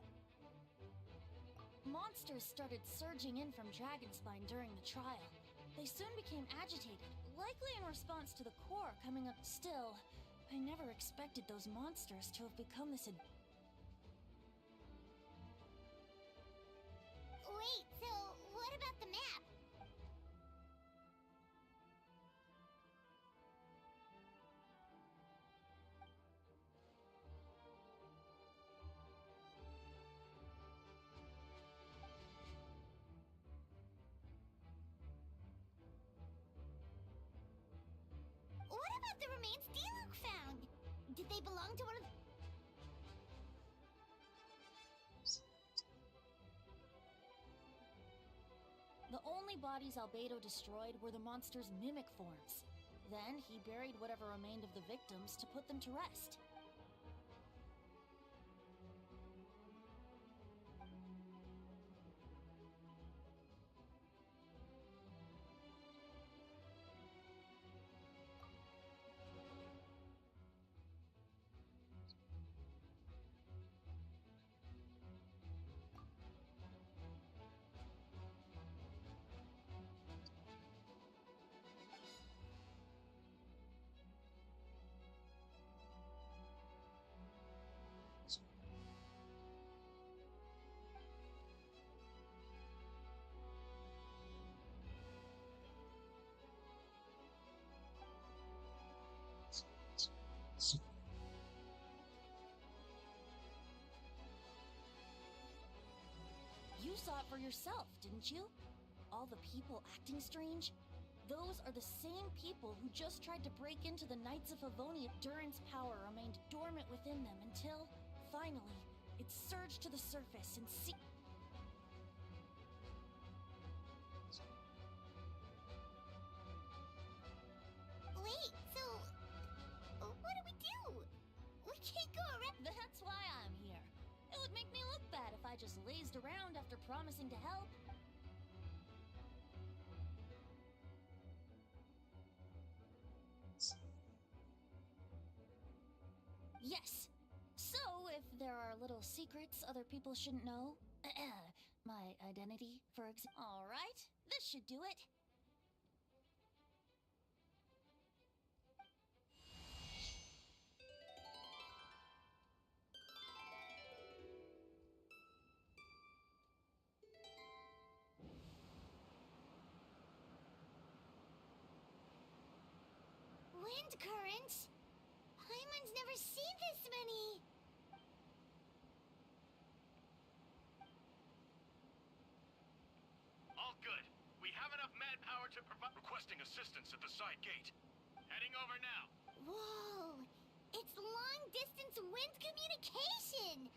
Monsters started surging in from Dragonspine during the trial. They soon became agitated, likely in response to the core coming up. Still, I never expected those monsters to have become this... Wait, so... they belong to one of The only bodies Albedo destroyed were the monster's mimic forms. Then he buried whatever remained of the victims to put them to rest. You saw it for yourself, didn't you? All the people acting strange? Those are the same people who just tried to break into the Knights of Avonia. Durin's power remained dormant within them until, finally, it surged to the surface and Wait, so what do we do? We can't go around. That's why I'm here. It would make me look bad if I just lazed around after promising to help. Yes. So, if there are little secrets other people shouldn't know, my identity, for example. All right, this should do it. Wind currents? Paimon's never seen this many! All good. We have enough manpower to provide. Requesting assistance at the side gate. Heading over now. Whoa! It's long-distance wind communication!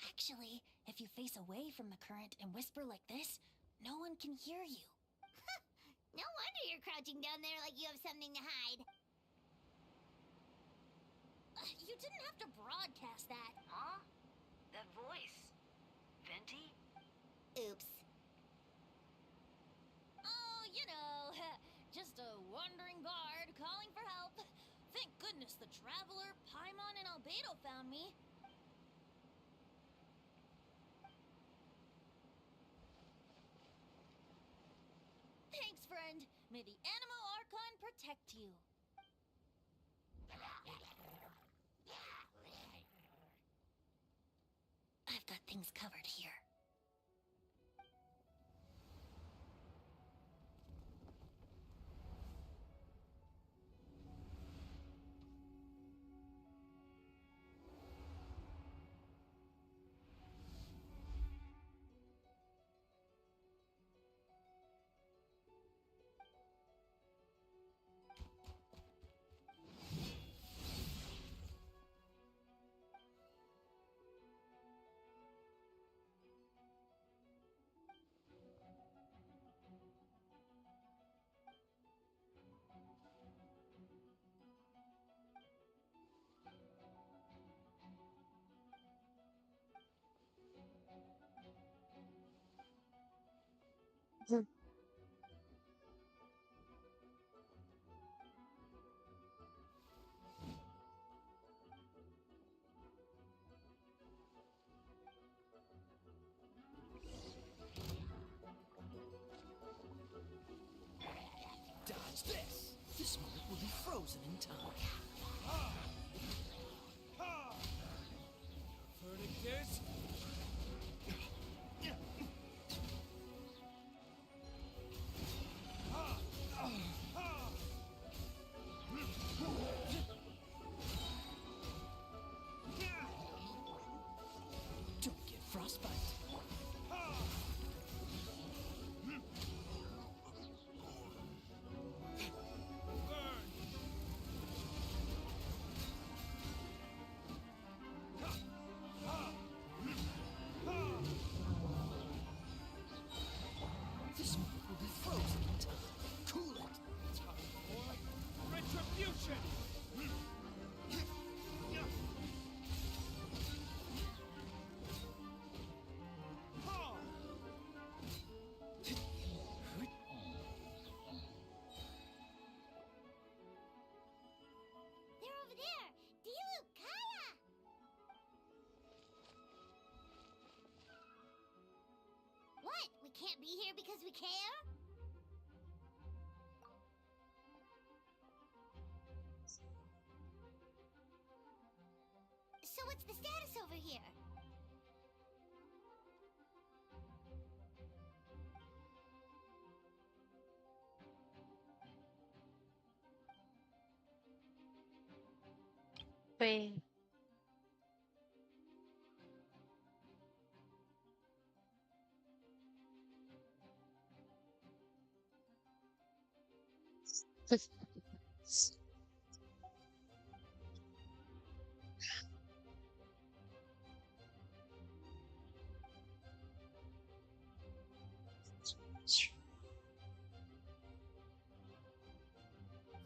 Actually, if you face away from the current and whisper like this, no one can hear you. No wonder you're crouching down there like you have something to hide. You didn't have to broadcast that. Huh? That voice. Venti? Oops. Oh, you know, just a wandering bard calling for help. Thank goodness the Traveler, Paimon, and Albedo found me. Thanks, friend. May the Animo Archon protect you. I've got things covered here. Dodge this! This moment will be frozen in time. Verdict is... Don't get frostbite. They're over there! Dilu, Kaya! What? We can't be here because we care? So what's the status over here? Wait.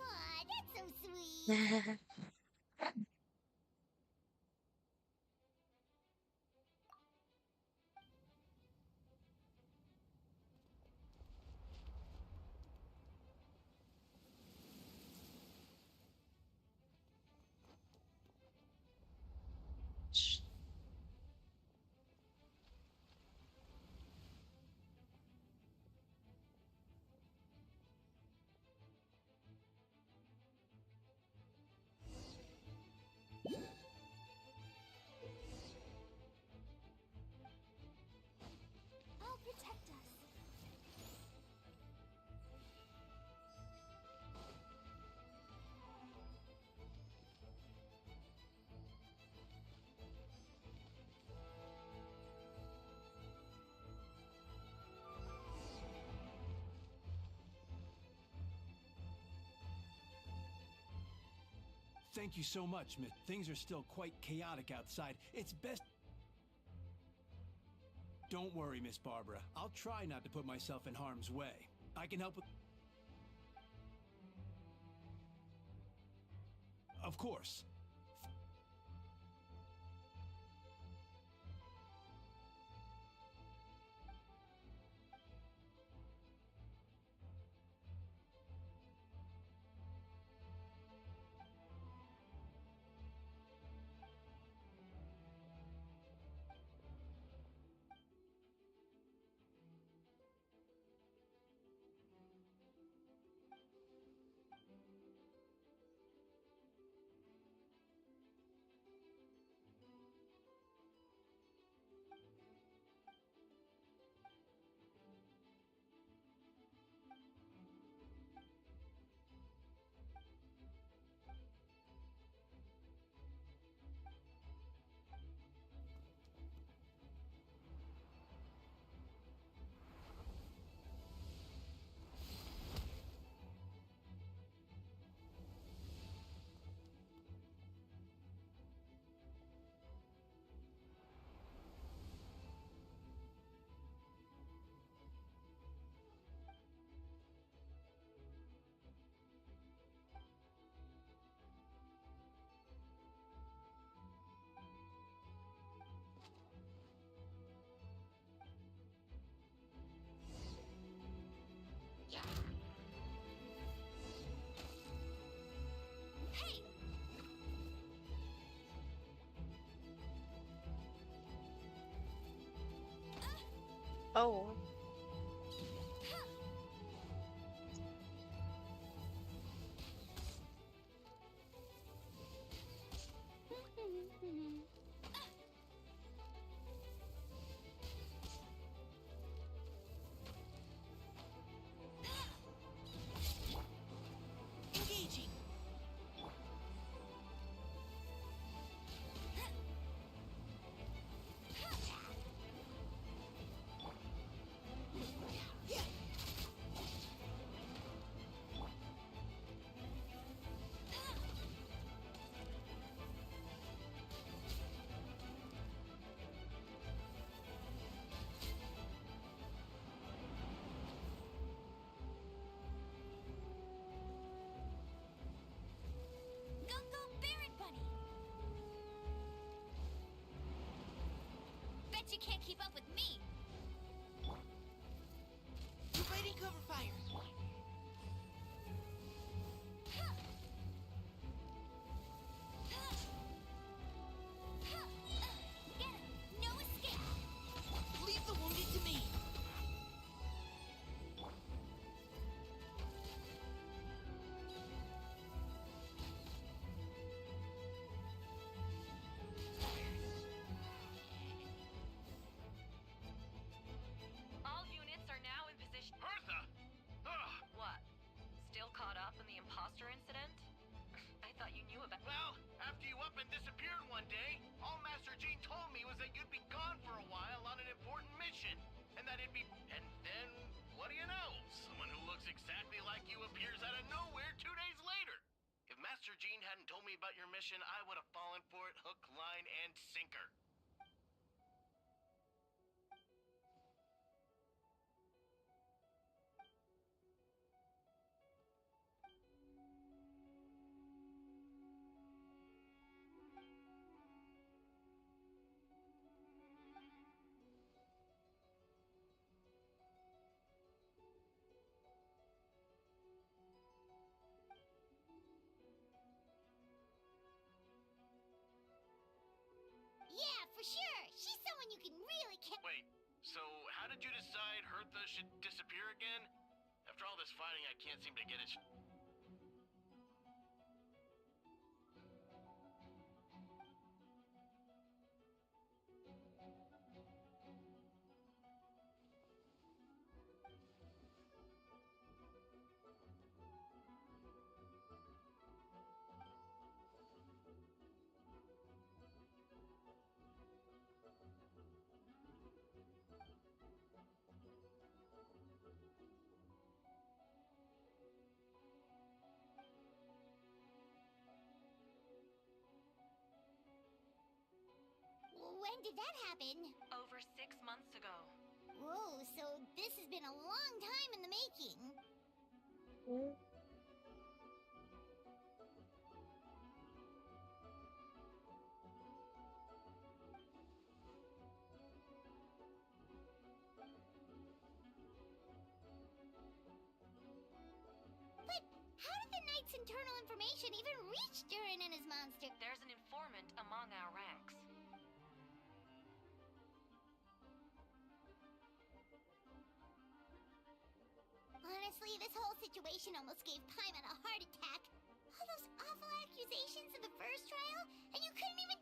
Aw, that's so sweet! I'll protect us. Thank you so much, Miss. Things are still quite chaotic outside. It's best... Don't worry, Miss Barbara. I'll try not to put myself in harm's way. I can help with... Of course. Oh. Engaging. up and disappeared one day. All Master Gene told me was that you'd be gone for a while on an important mission. And that it'd be... And then, what do you know? Someone who looks exactly like you appears out of nowhere 2 days later. If Master Gene hadn't told me about your mission, I would have fallen for it hook, line, and sinker. Yeah, for sure. She's someone you can really Wait, so how did you decide Hertha should disappear again? After all this fighting, I can't seem to get it. When did that happen? Over 6 months ago. Whoa, so this has been a long time in the making. But how did the Knight's internal information even reach Durin and his monster? There's an informant among our ranks. Honestly, this whole situation almost gave Paimon a heart attack. All those awful accusations in the first trial, and you couldn't even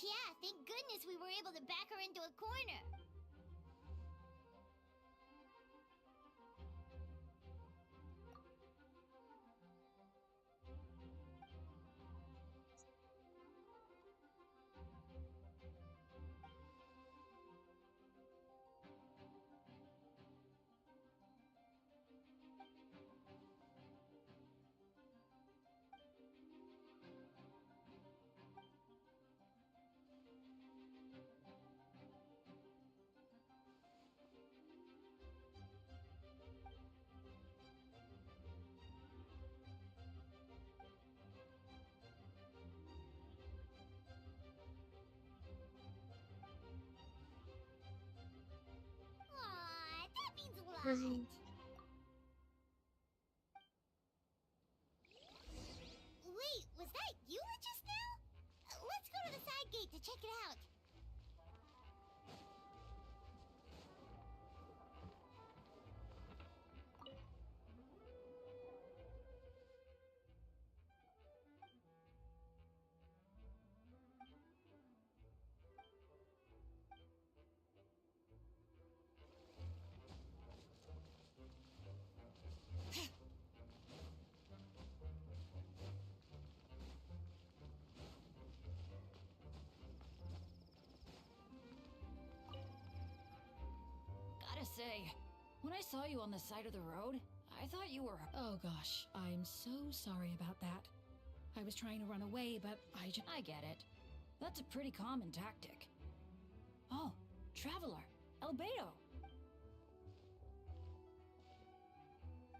Yeah, thank goodness we were able to back her into a corner. Aw, that means a lot. Wait, was that you just now? Let's go to the side gate to check it out. Gotta say, when I saw you on the side of the road, I thought you were... Oh gosh, I'm so sorry about that. I was trying to run away, but I get it. That's a pretty common tactic. Oh, Traveler, Albedo.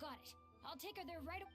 Got it. I'll take her there right away.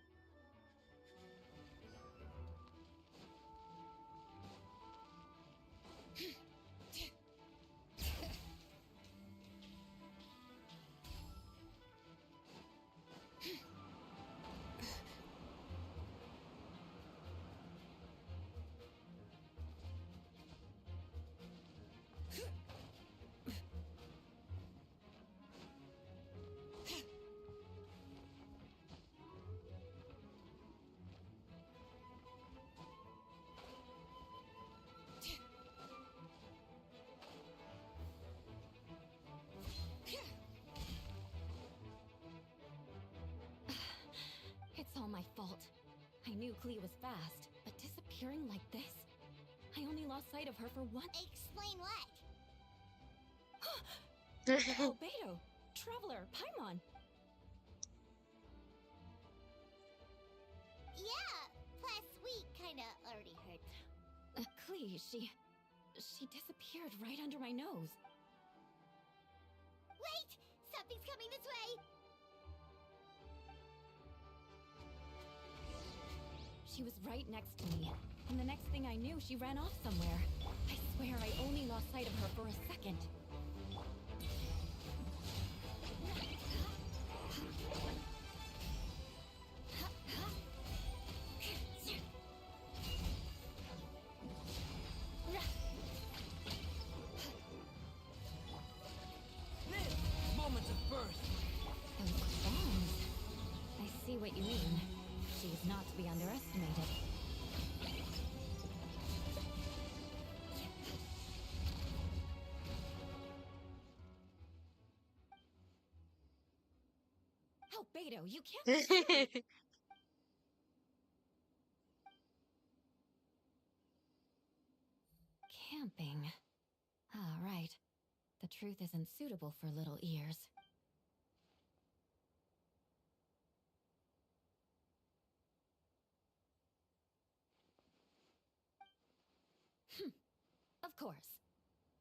my fault. I knew Clea was fast, but disappearing like this? I only lost sight of her for one. Explain what? Albedo, Traveler, Paimon. Yeah, plus we kinda already heard. Clea, she disappeared right under my nose. Wait! Something's coming this way! She was right next to me, and the next thing I knew, she ran off somewhere. I swear I only lost sight of her for a second. Moment of birth. Those bombs. I see what you mean. She is not to be underestimated. Albedo, you can't. Camping. Ah, right. The truth isn't suitable for little ears. Of course.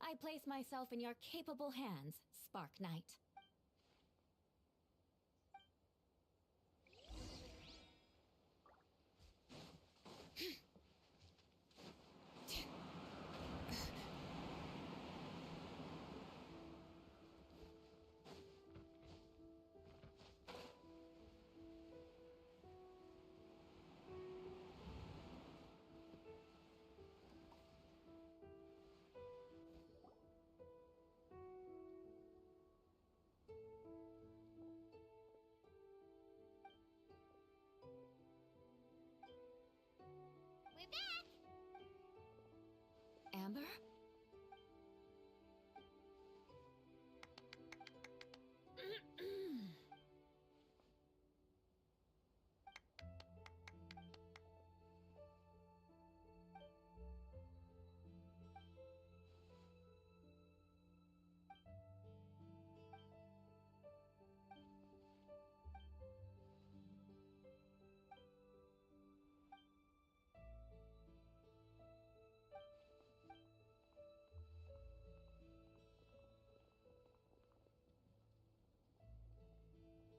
I place myself in your capable hands, Spark Knight. We're back! Amber?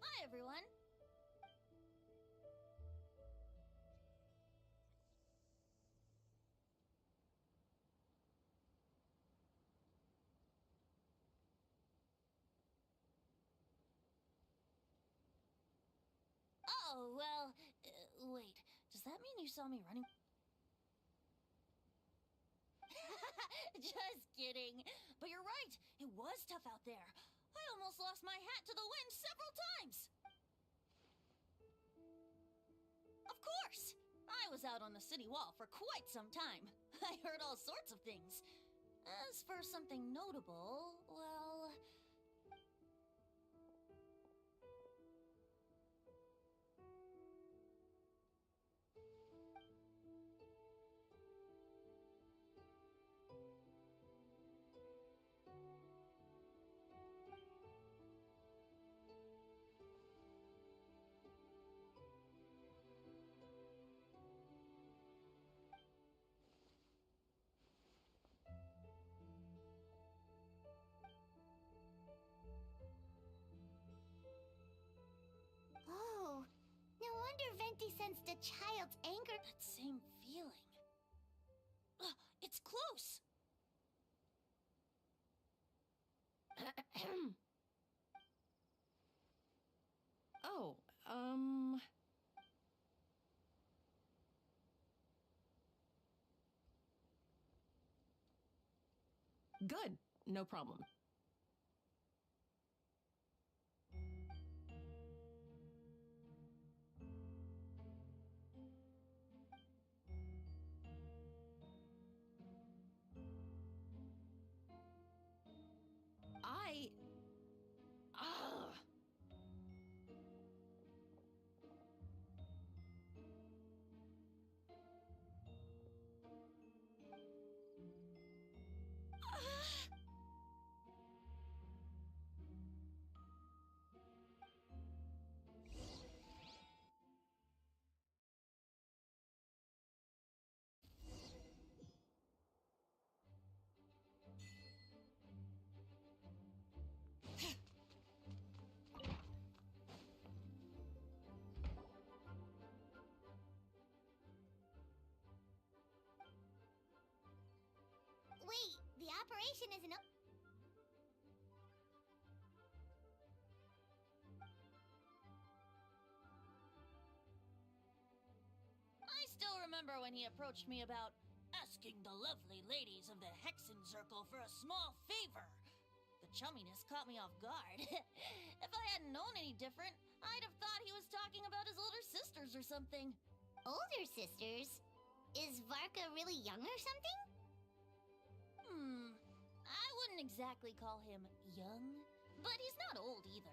Hi, everyone! Oh, well, wait. Does that mean you saw me running? Just kidding. But you're right. It was tough out there. I almost lost my hat to the wind several times. Of course. I was out on the city wall for quite some time. I heard all sorts of things. As for something notable, well... Oh, no wonder Venti sensed a child's anger. That same feeling. It's close. Oh, Good. No problem. mission isn't up. I still remember when he approached me about asking the lovely ladies of the Hexen Circle for a small favor. The chumminess caught me off guard. If I hadn't known any different, I'd have thought he was talking about his older sisters or something. Older sisters? Is Varka really young or something? I wouldn't exactly call him young, but he's not old either.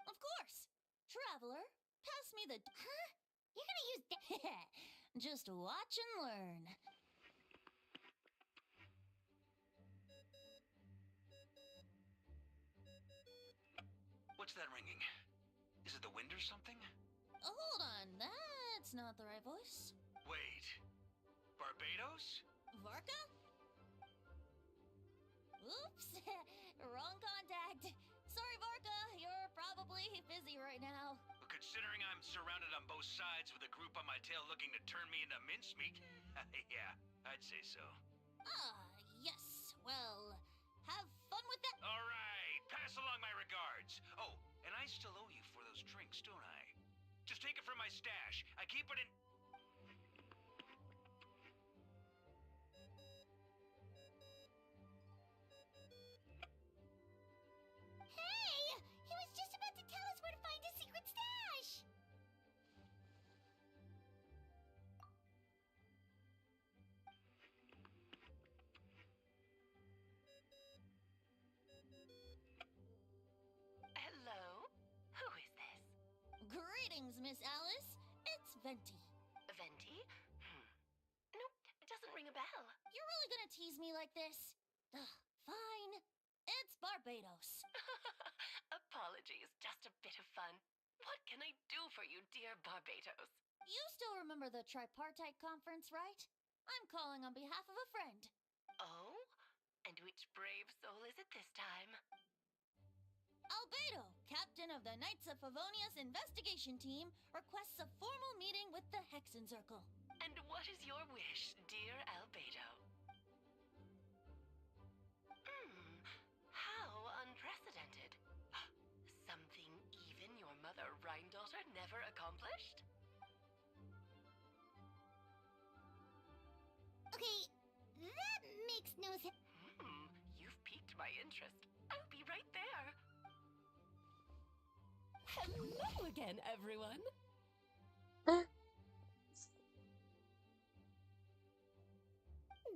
Of course! Traveler, pass me the... Huh? You're gonna use that? Just watch and learn. What's that ringing? Is it the wind or something? Hold on, that's not the right voice. Wait. Barbados? Varka? Oops, wrong contact. Sorry, Varka, you're probably busy right now. Considering I'm surrounded on both sides with a group on my tail looking to turn me into mincemeat, yeah, I'd say so. Yes. Well, have fun with that. All right, pass along my regards. Oh, and I still owe you for those drinks, don't I? Just take it from my stash. I keep it in... Hey! He was just about to tell us where to find his secret stash! Hello? Who is this? Greetings, Miss Alice. It's Venti. Venti? Nope, it doesn't ring a bell. You're really gonna tease me like this? Fine. It's Barbados. Apologies, just a bit of fun. What can I do for you, dear Barbados? You still remember the tripartite conference, right? I'm calling on behalf of a friend. Oh? And which brave soul is it this time? Albedo, captain of the Knights of Favonia's investigation team, requests a formal meeting with the Hexen Circle. And what is your wish, dear Albedo? How unprecedented. Something even your mother Rhine-daughter never accomplished? Okay, that makes no sense. You've piqued my interest. I'll be right there. Hello again, everyone.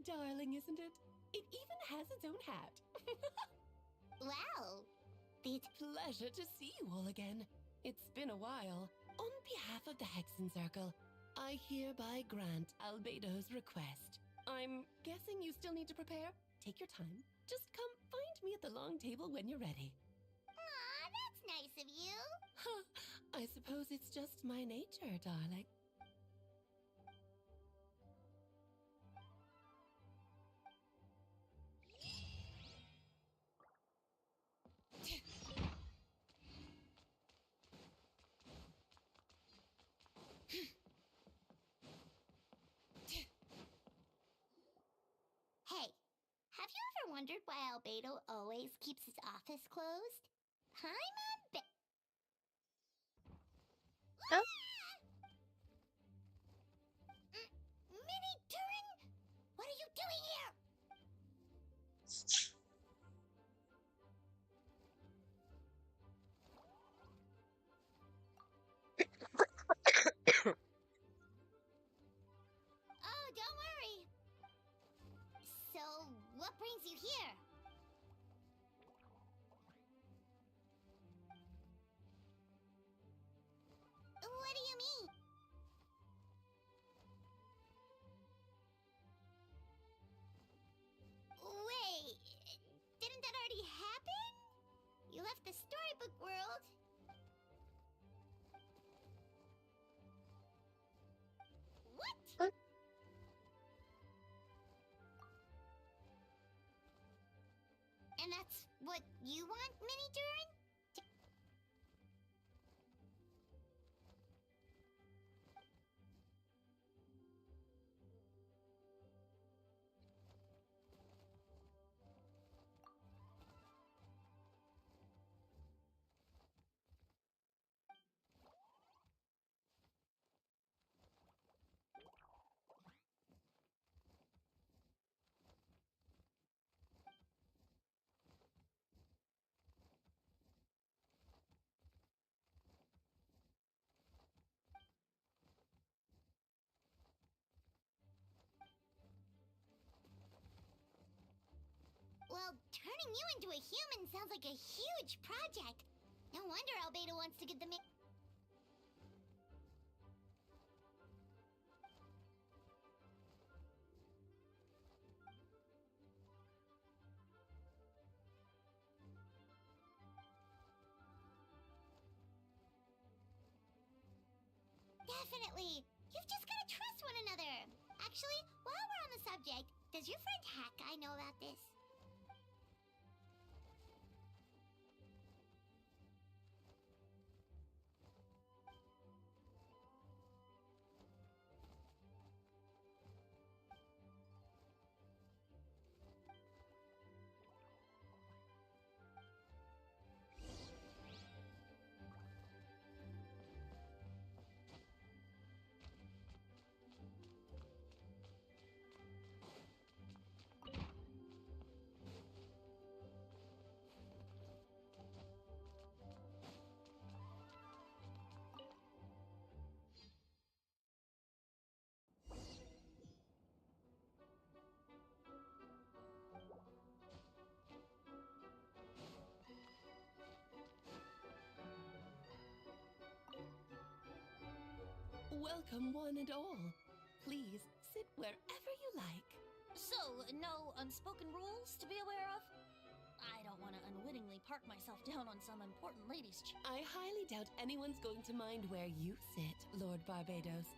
Darling, isn't it? It even has its own hat. Wow. It's pleasure to see you all again. It's been a while. On behalf of the Hexen Circle, I hereby grant Albedo's request. I'm guessing you still need to prepare? Take your time. Just come find me at the long table when you're ready. Aw, that's nice of you. I suppose it's just my nature, darling. Hey, have you ever wondered why Albedo always keeps his office closed? I'm a bit... Oh. Mini Turin? What are you doing here? Oh, don't worry. So, what brings you here? What do left the storybook world. What? And that's what you want, Mini Durin? Well, turning you into a human sounds like a huge project. No wonder Albedo wants to get the Definitely. You've just gotta trust one another. Actually, while we're on the subject, does your friend Hakai know about this? Welcome, one and all. Please sit wherever you like. So, no unspoken rules to be aware of? I don't want to unwittingly park myself down on some important lady's chair. I highly doubt anyone's going to mind where you sit, Lord Barbados.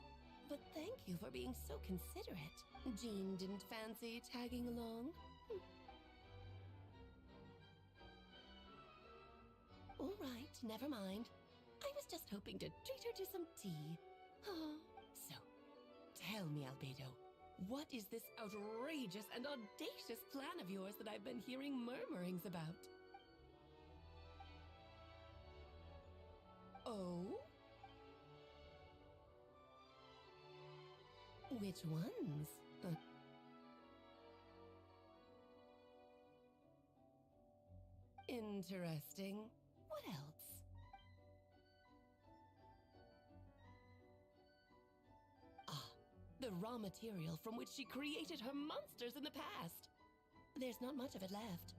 But thank you for being so considerate. Jean didn't fancy tagging along? All right, never mind. I was just hoping to treat her to some tea. Oh, so, tell me, Albedo, what is this outrageous and audacious plan of yours that I've been hearing murmurings about? Oh? Which ones? Interesting. What else? The raw material from which she created her monsters in the past. There's not much of it left.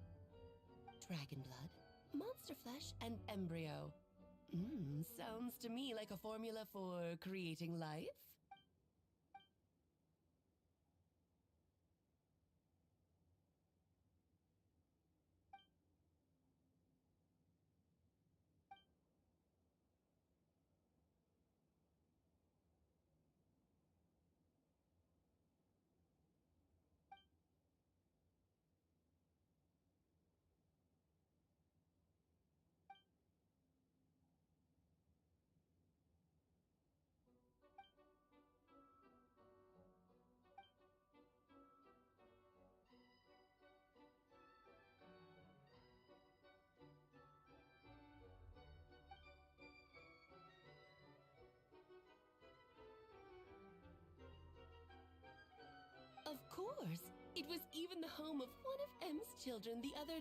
Dragon blood, monster flesh, and embryo. Sounds to me like a formula for creating life. Of course. It was even the home of one of M's children, the other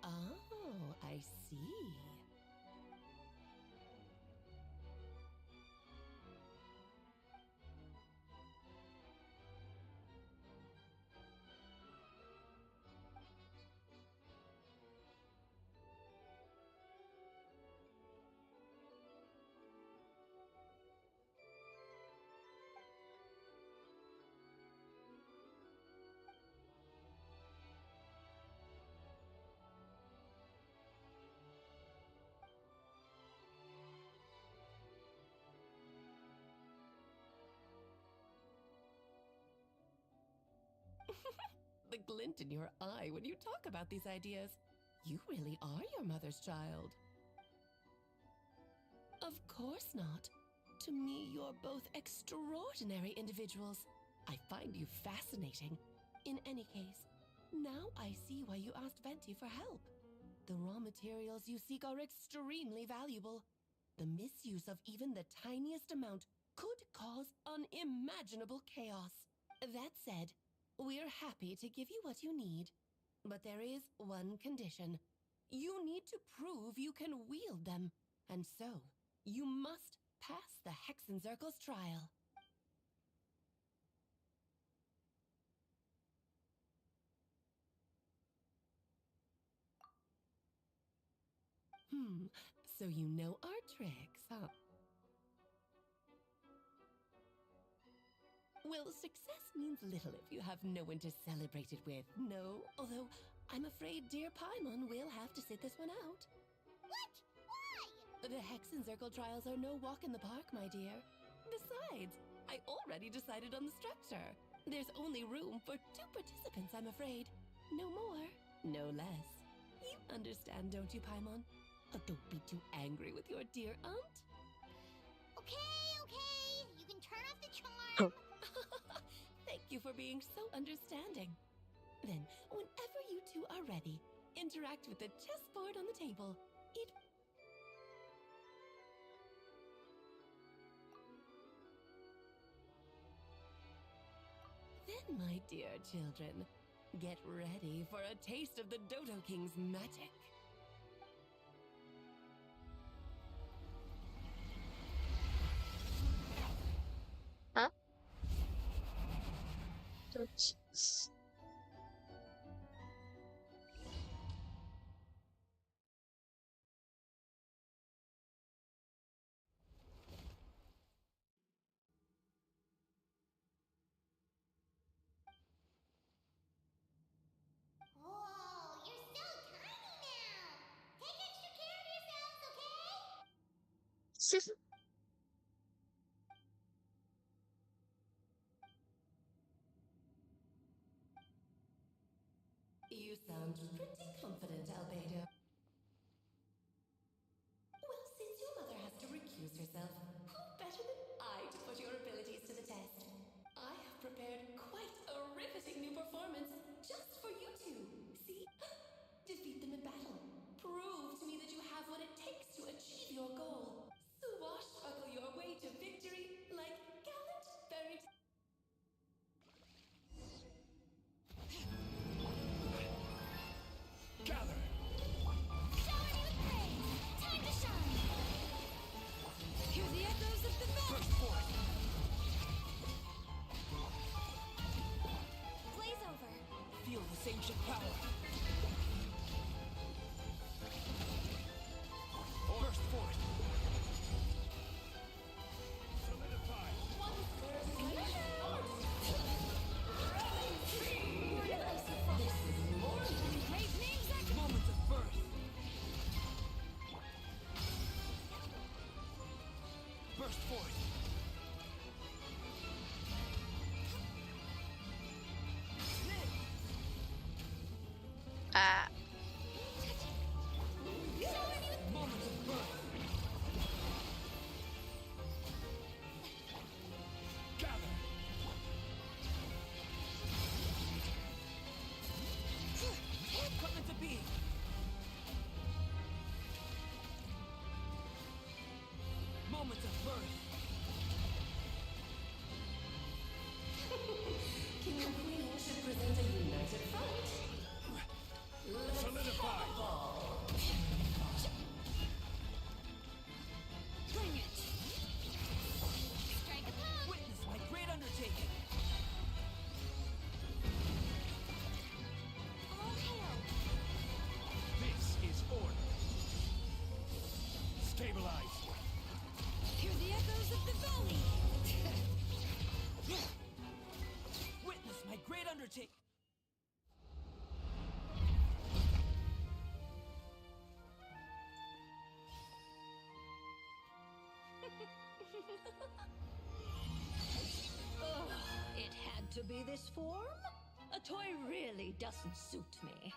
Oh, I see. The glint in your eye when you talk about these ideas. You really are your mother's child. Of course not. To me, you're both extraordinary individuals. I find you fascinating. In any case, now I see why you asked Venti for help. The raw materials you seek are extremely valuable. The misuse of even the tiniest amount could cause unimaginable chaos. That said, we're happy to give you what you need. But there is one condition. You need to prove you can wield them. And so, you must pass the Hexenzirkel's trial. So you know our tricks, huh? Well, success means little if you have no one to celebrate it with, no? Although, I'm afraid dear Paimon will have to sit this one out. What? Why? The Hexenzirkel trials are no walk in the park, my dear. Besides, I already decided on the structure. There's only room for 2 participants, I'm afraid. No more, no less. You understand, don't you, Paimon? Oh, don't be too angry with your dear aunt. Okay. You can turn off the charm. Thank you for being so understanding. Then, whenever you two are ready, interact with the chessboard on the table. Then, my dear children, get ready for a taste of the Dodo King's magic. Huh? That's... Oh, you're so tiny now. Take extra care of yourselves, okay? You sound pretty confident, Albedo. Well, since your mother has to recuse herself, who better than I to put your abilities to the test? I have prepared quite a riveting new performance just for you two. See? Defeat them in battle. Prove to me that you have what it takes to achieve your goal. Swashbuckle your way to victory like gallant fairy tale. Gather! Shower me with praise. Time to shine. Hear the echoes of the valley. Burst forth! Blaze over. Feel this ancient power. Burst forth! Solidify! Raise names echo. Moments of birth. Burst forth. Moments of birth. Gather! Come into being. Moments of birth. King and Queen should present a united front. Let's Solidify! Bring it. Strike a pose. Witness my great undertaking. All hail. This is order. Stabilize. Hear the echoes of the valley. Witness my great undertaking. It had to be this form? A toy really doesn't suit me.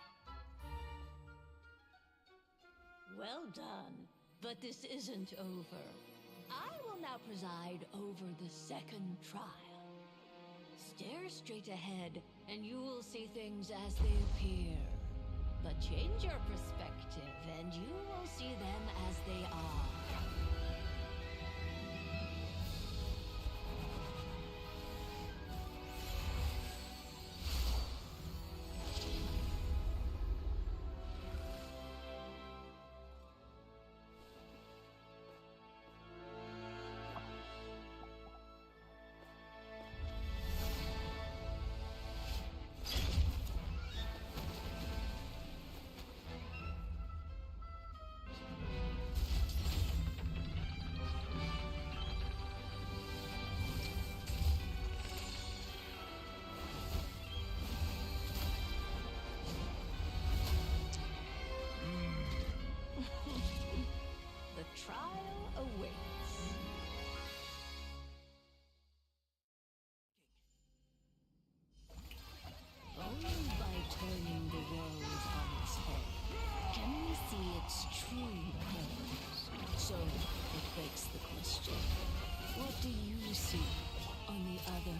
Well done, but this isn't over. I will now preside over the second trial. Stare straight ahead, and you will see things as they appear. But change your perspective, and you will see them as they are.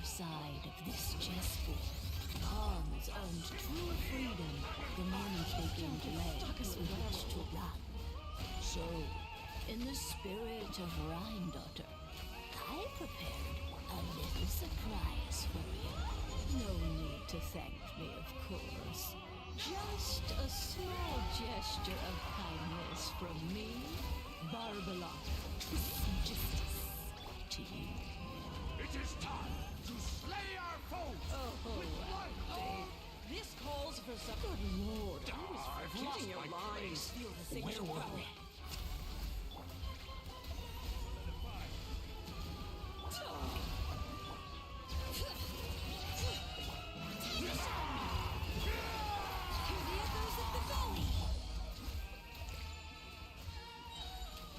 Side of this chessboard. Pawns earned true freedom the moment they gained legs with which to run. So, in the spirit of Rhindaughter, I prepared a little surprise for you. No need to thank me, of course. Just a small gesture of kindness from me, Barbalot, justice to you. It is time to slay our foes! With blood! This calls for some... Good lord, I was forgetting your lines. Feel the signature power.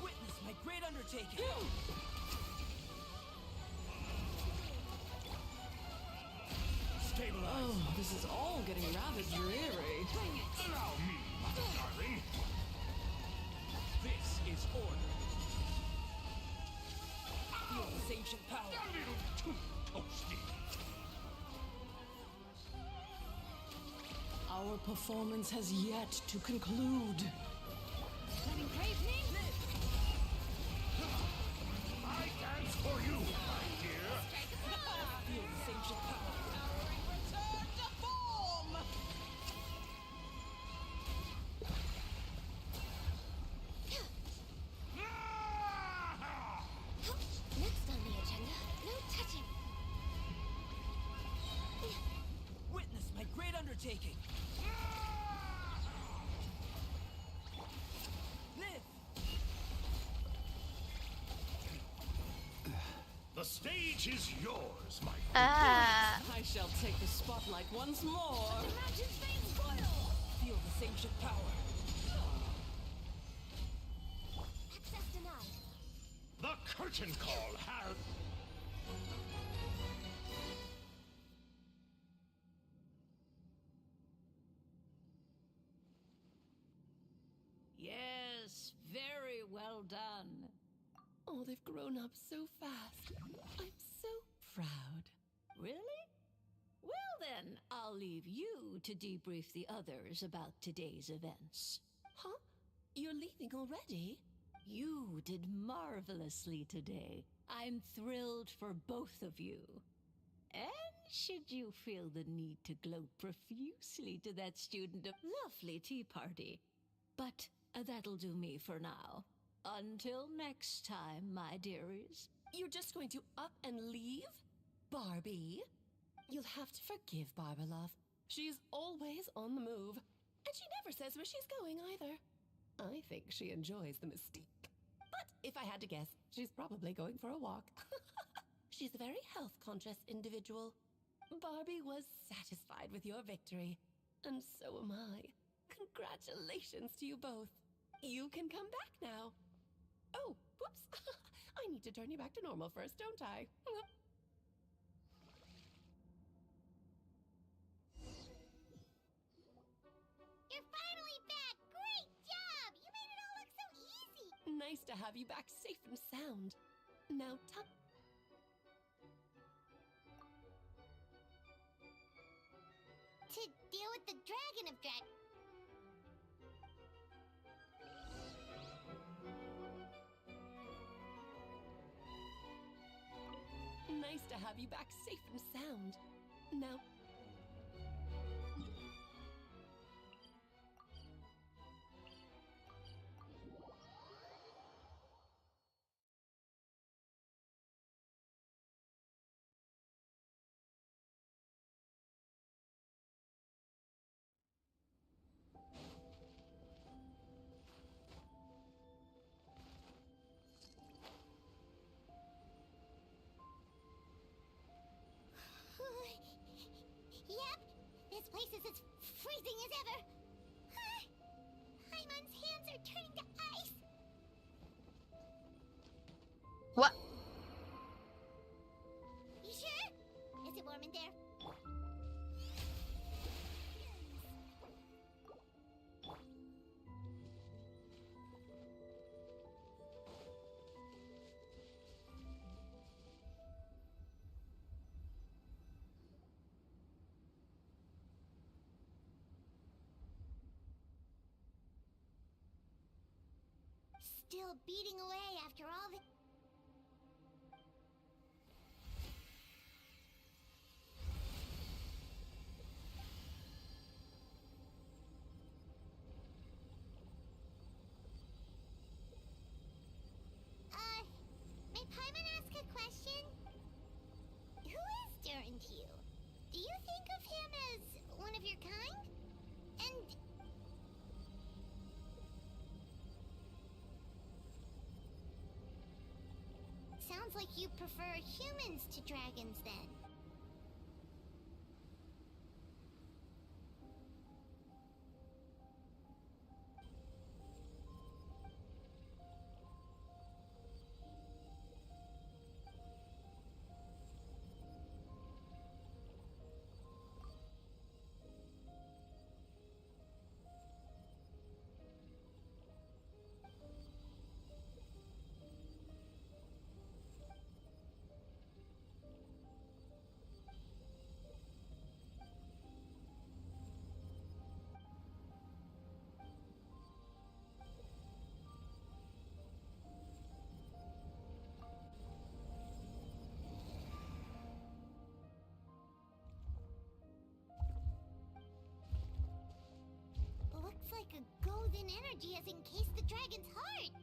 Witness my great undertaking! Oh, this is all getting rather dreary. Allow me, my darling. This is order. Feel this ancient power. A little too toasty. Our performance has yet to conclude. Letting praise me? I dance for you, my dear. Feel this ancient power. Next on the agenda, no touching. Witness my great undertaking. Live! The stage is yours, my friend. I shall take the spotlight once more. Imagine things boil! Feel this ancient power. Access denied. The curtain call has... Yes, very well done. Oh, they've grown up so fast. I'm so proud. Really? Well then, I'll leave you to debrief the others about today's events. Huh? You're leaving already? You did marvelously today. I'm thrilled for both of you. And should you feel the need to gloat profusely to that student, a lovely tea party. But that'll do me for now. Until next time, my dearies. You're just going to up and leave? Barbie? You'll have to forgive Barbalov. She's always on the move. And she never says where she's going either. I think she enjoys the mystique. But if I had to guess, she's probably going for a walk. She's a very health-conscious individual. Barbie was satisfied with your victory. And so am I. Congratulations to you both. You can come back now. Oh, whoops. I need to turn you back to normal first, don't I? Nice to have you back safe and sound. Now, To deal with the dragon of Nice to have you back safe and sound. Now, Yep, this place is as freezing as ever. Paimon's hands are turning to ice. What? You sure? Is it warm in there? Still beating away after all the... May Paimon ask a question? Who is Durin to you? Do you think of him as one of your kind? And... Sounds like you prefer humans to dragons, then. Looks like a golden energy has encased the dragon's heart.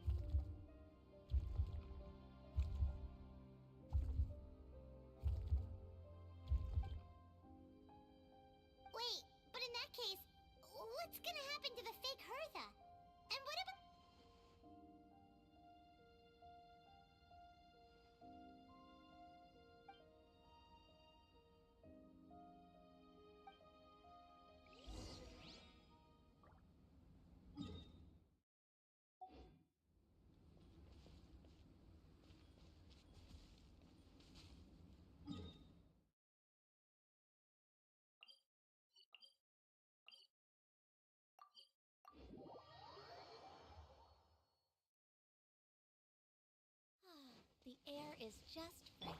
Wait, but in that case, what's gonna happen to the fake Hertha? And what about... the air is just right.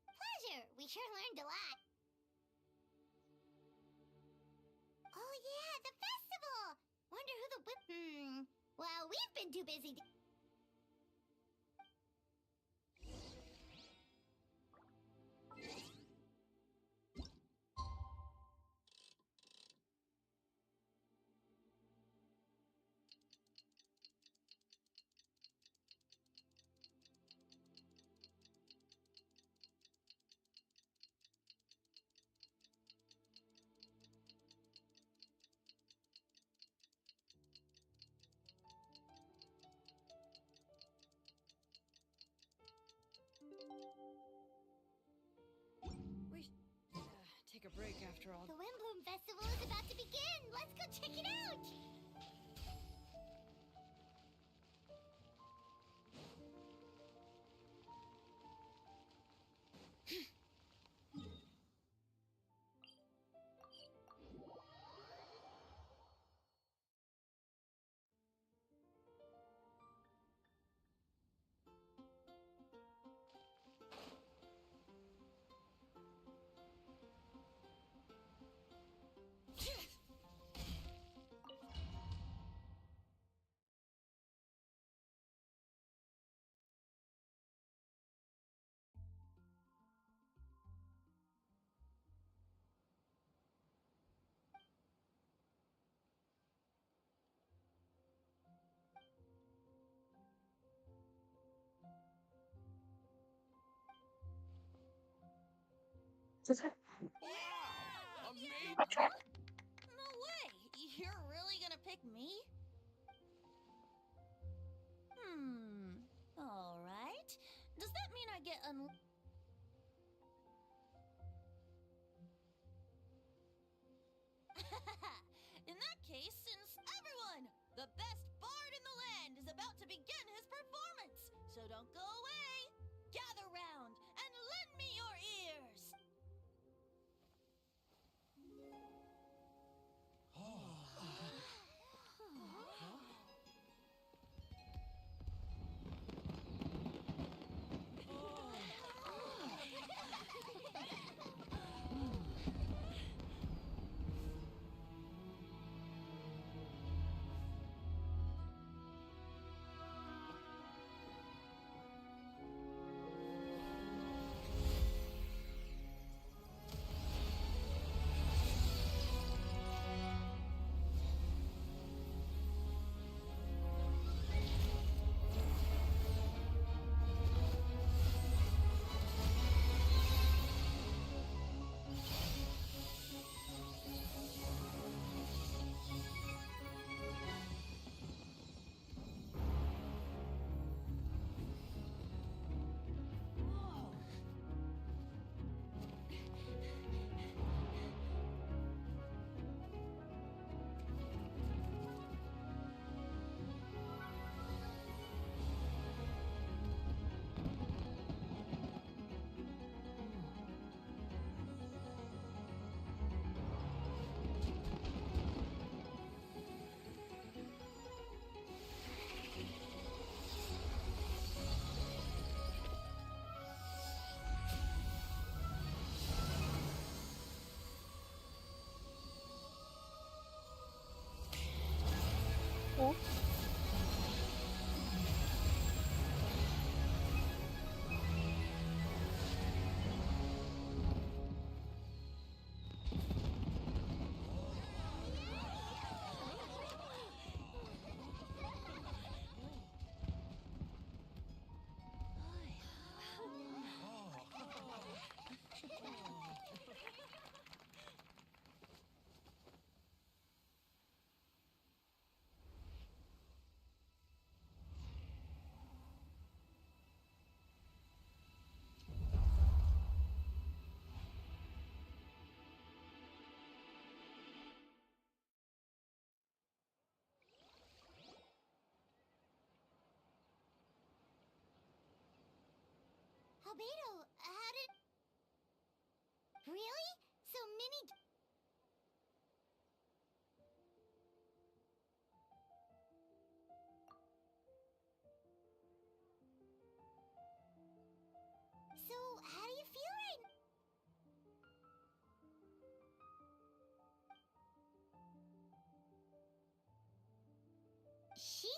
Pleasure! We sure learned a lot. Oh yeah, the festival! Wonder who the whip... Well, we've been too busy to... We should take a break after all. The Windbloom Festival is about to begin! Let's go check it out! No way! You're really gonna pick me? Alright. Does that mean I get In that case, since everyone, the best bard in the land is about to begin his performance, so don't go away. Gather round and lend me your ears. Albedo, how did... Really? So Minnie... So, how do you feel right now? She?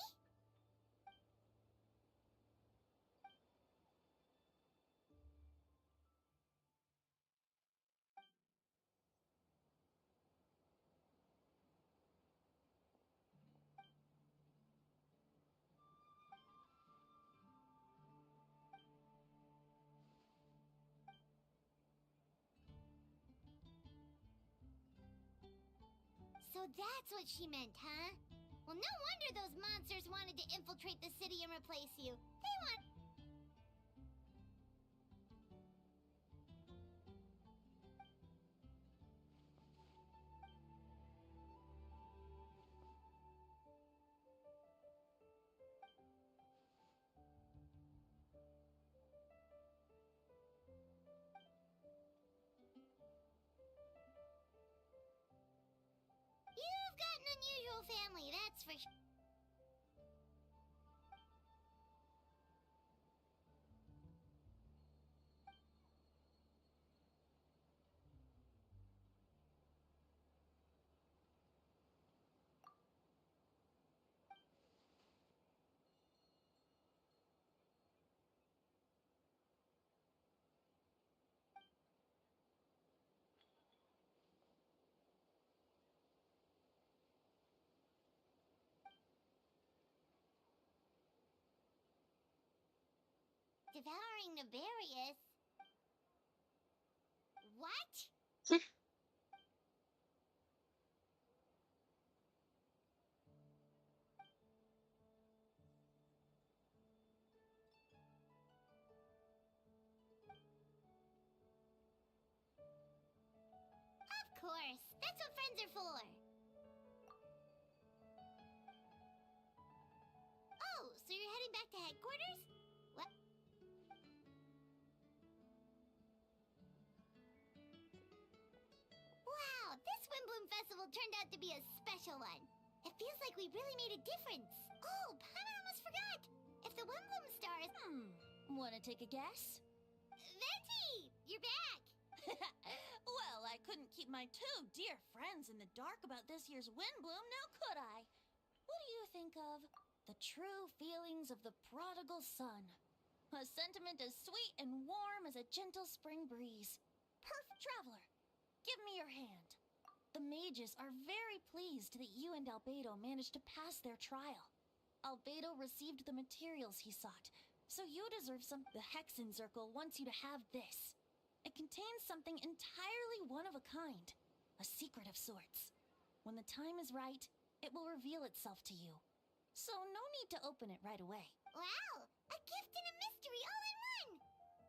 So that's what she meant, huh? Well, no wonder those monsters wanted to infiltrate the city and replace you. They want... You've got an unusual family, that's for sure. Devouring Nefarious? What? Of course. That's what friends are for. Oh, so you're heading back to headquarters? What? Wow, this Wimbloom Festival turned out to be a special one. It feels like we really made a difference. Oh, Paimon almost forgot. If the Wimbloom stars... Wanna take a guess? Venti! You're back! Well, I couldn't keep my two dear friends in the dark about this year's Windbloom, now could I? What do you think of the true feelings of the prodigal son? A sentiment as sweet and warm as a gentle spring breeze. Perfect traveler, give me your hand. The mages are very pleased that you and Albedo managed to pass their trial. Albedo received the materials he sought, so you deserve some. The Hexen Circle wants you to have this. It contains something entirely one of a kind, a secret of sorts. When the time is right, it will reveal itself to you. So no need to open it right away. Wow, a gift and a mystery all in one!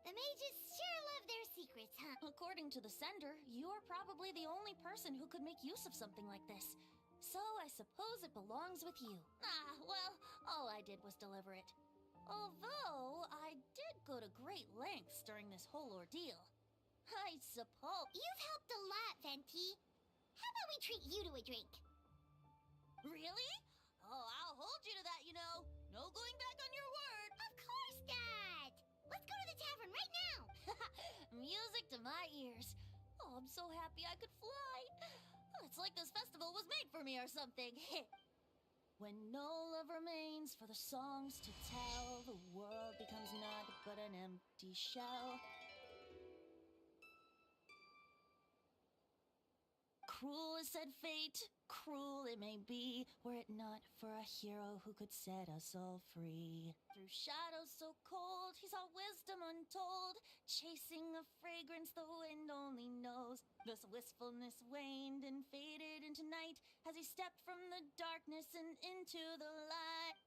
The mages sure love their secrets, huh? According to the sender, you are probably the only person who could make use of something like this. So I suppose it belongs with you. Well, all I did was deliver it. Although I did go to great lengths during this whole ordeal. I suppose... You've helped a lot, Venti. How about we treat you to a drink? Really? Oh, I'll hold you to that, you know. No going back on your word. Of course not! Let's go to the tavern right now! Music to my ears. Oh, I'm so happy I could fly. It's like this festival was made for me or something. When no love remains for the songs to tell, the world becomes naught but an empty shell. Cruel is said fate, cruel it may be, were it not for a hero who could set us all free. Through shadows so cold, he saw wisdom untold, chasing a fragrance the wind only knows. This wistfulness waned and faded into night as he stepped from the darkness and into the light.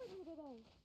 with me today.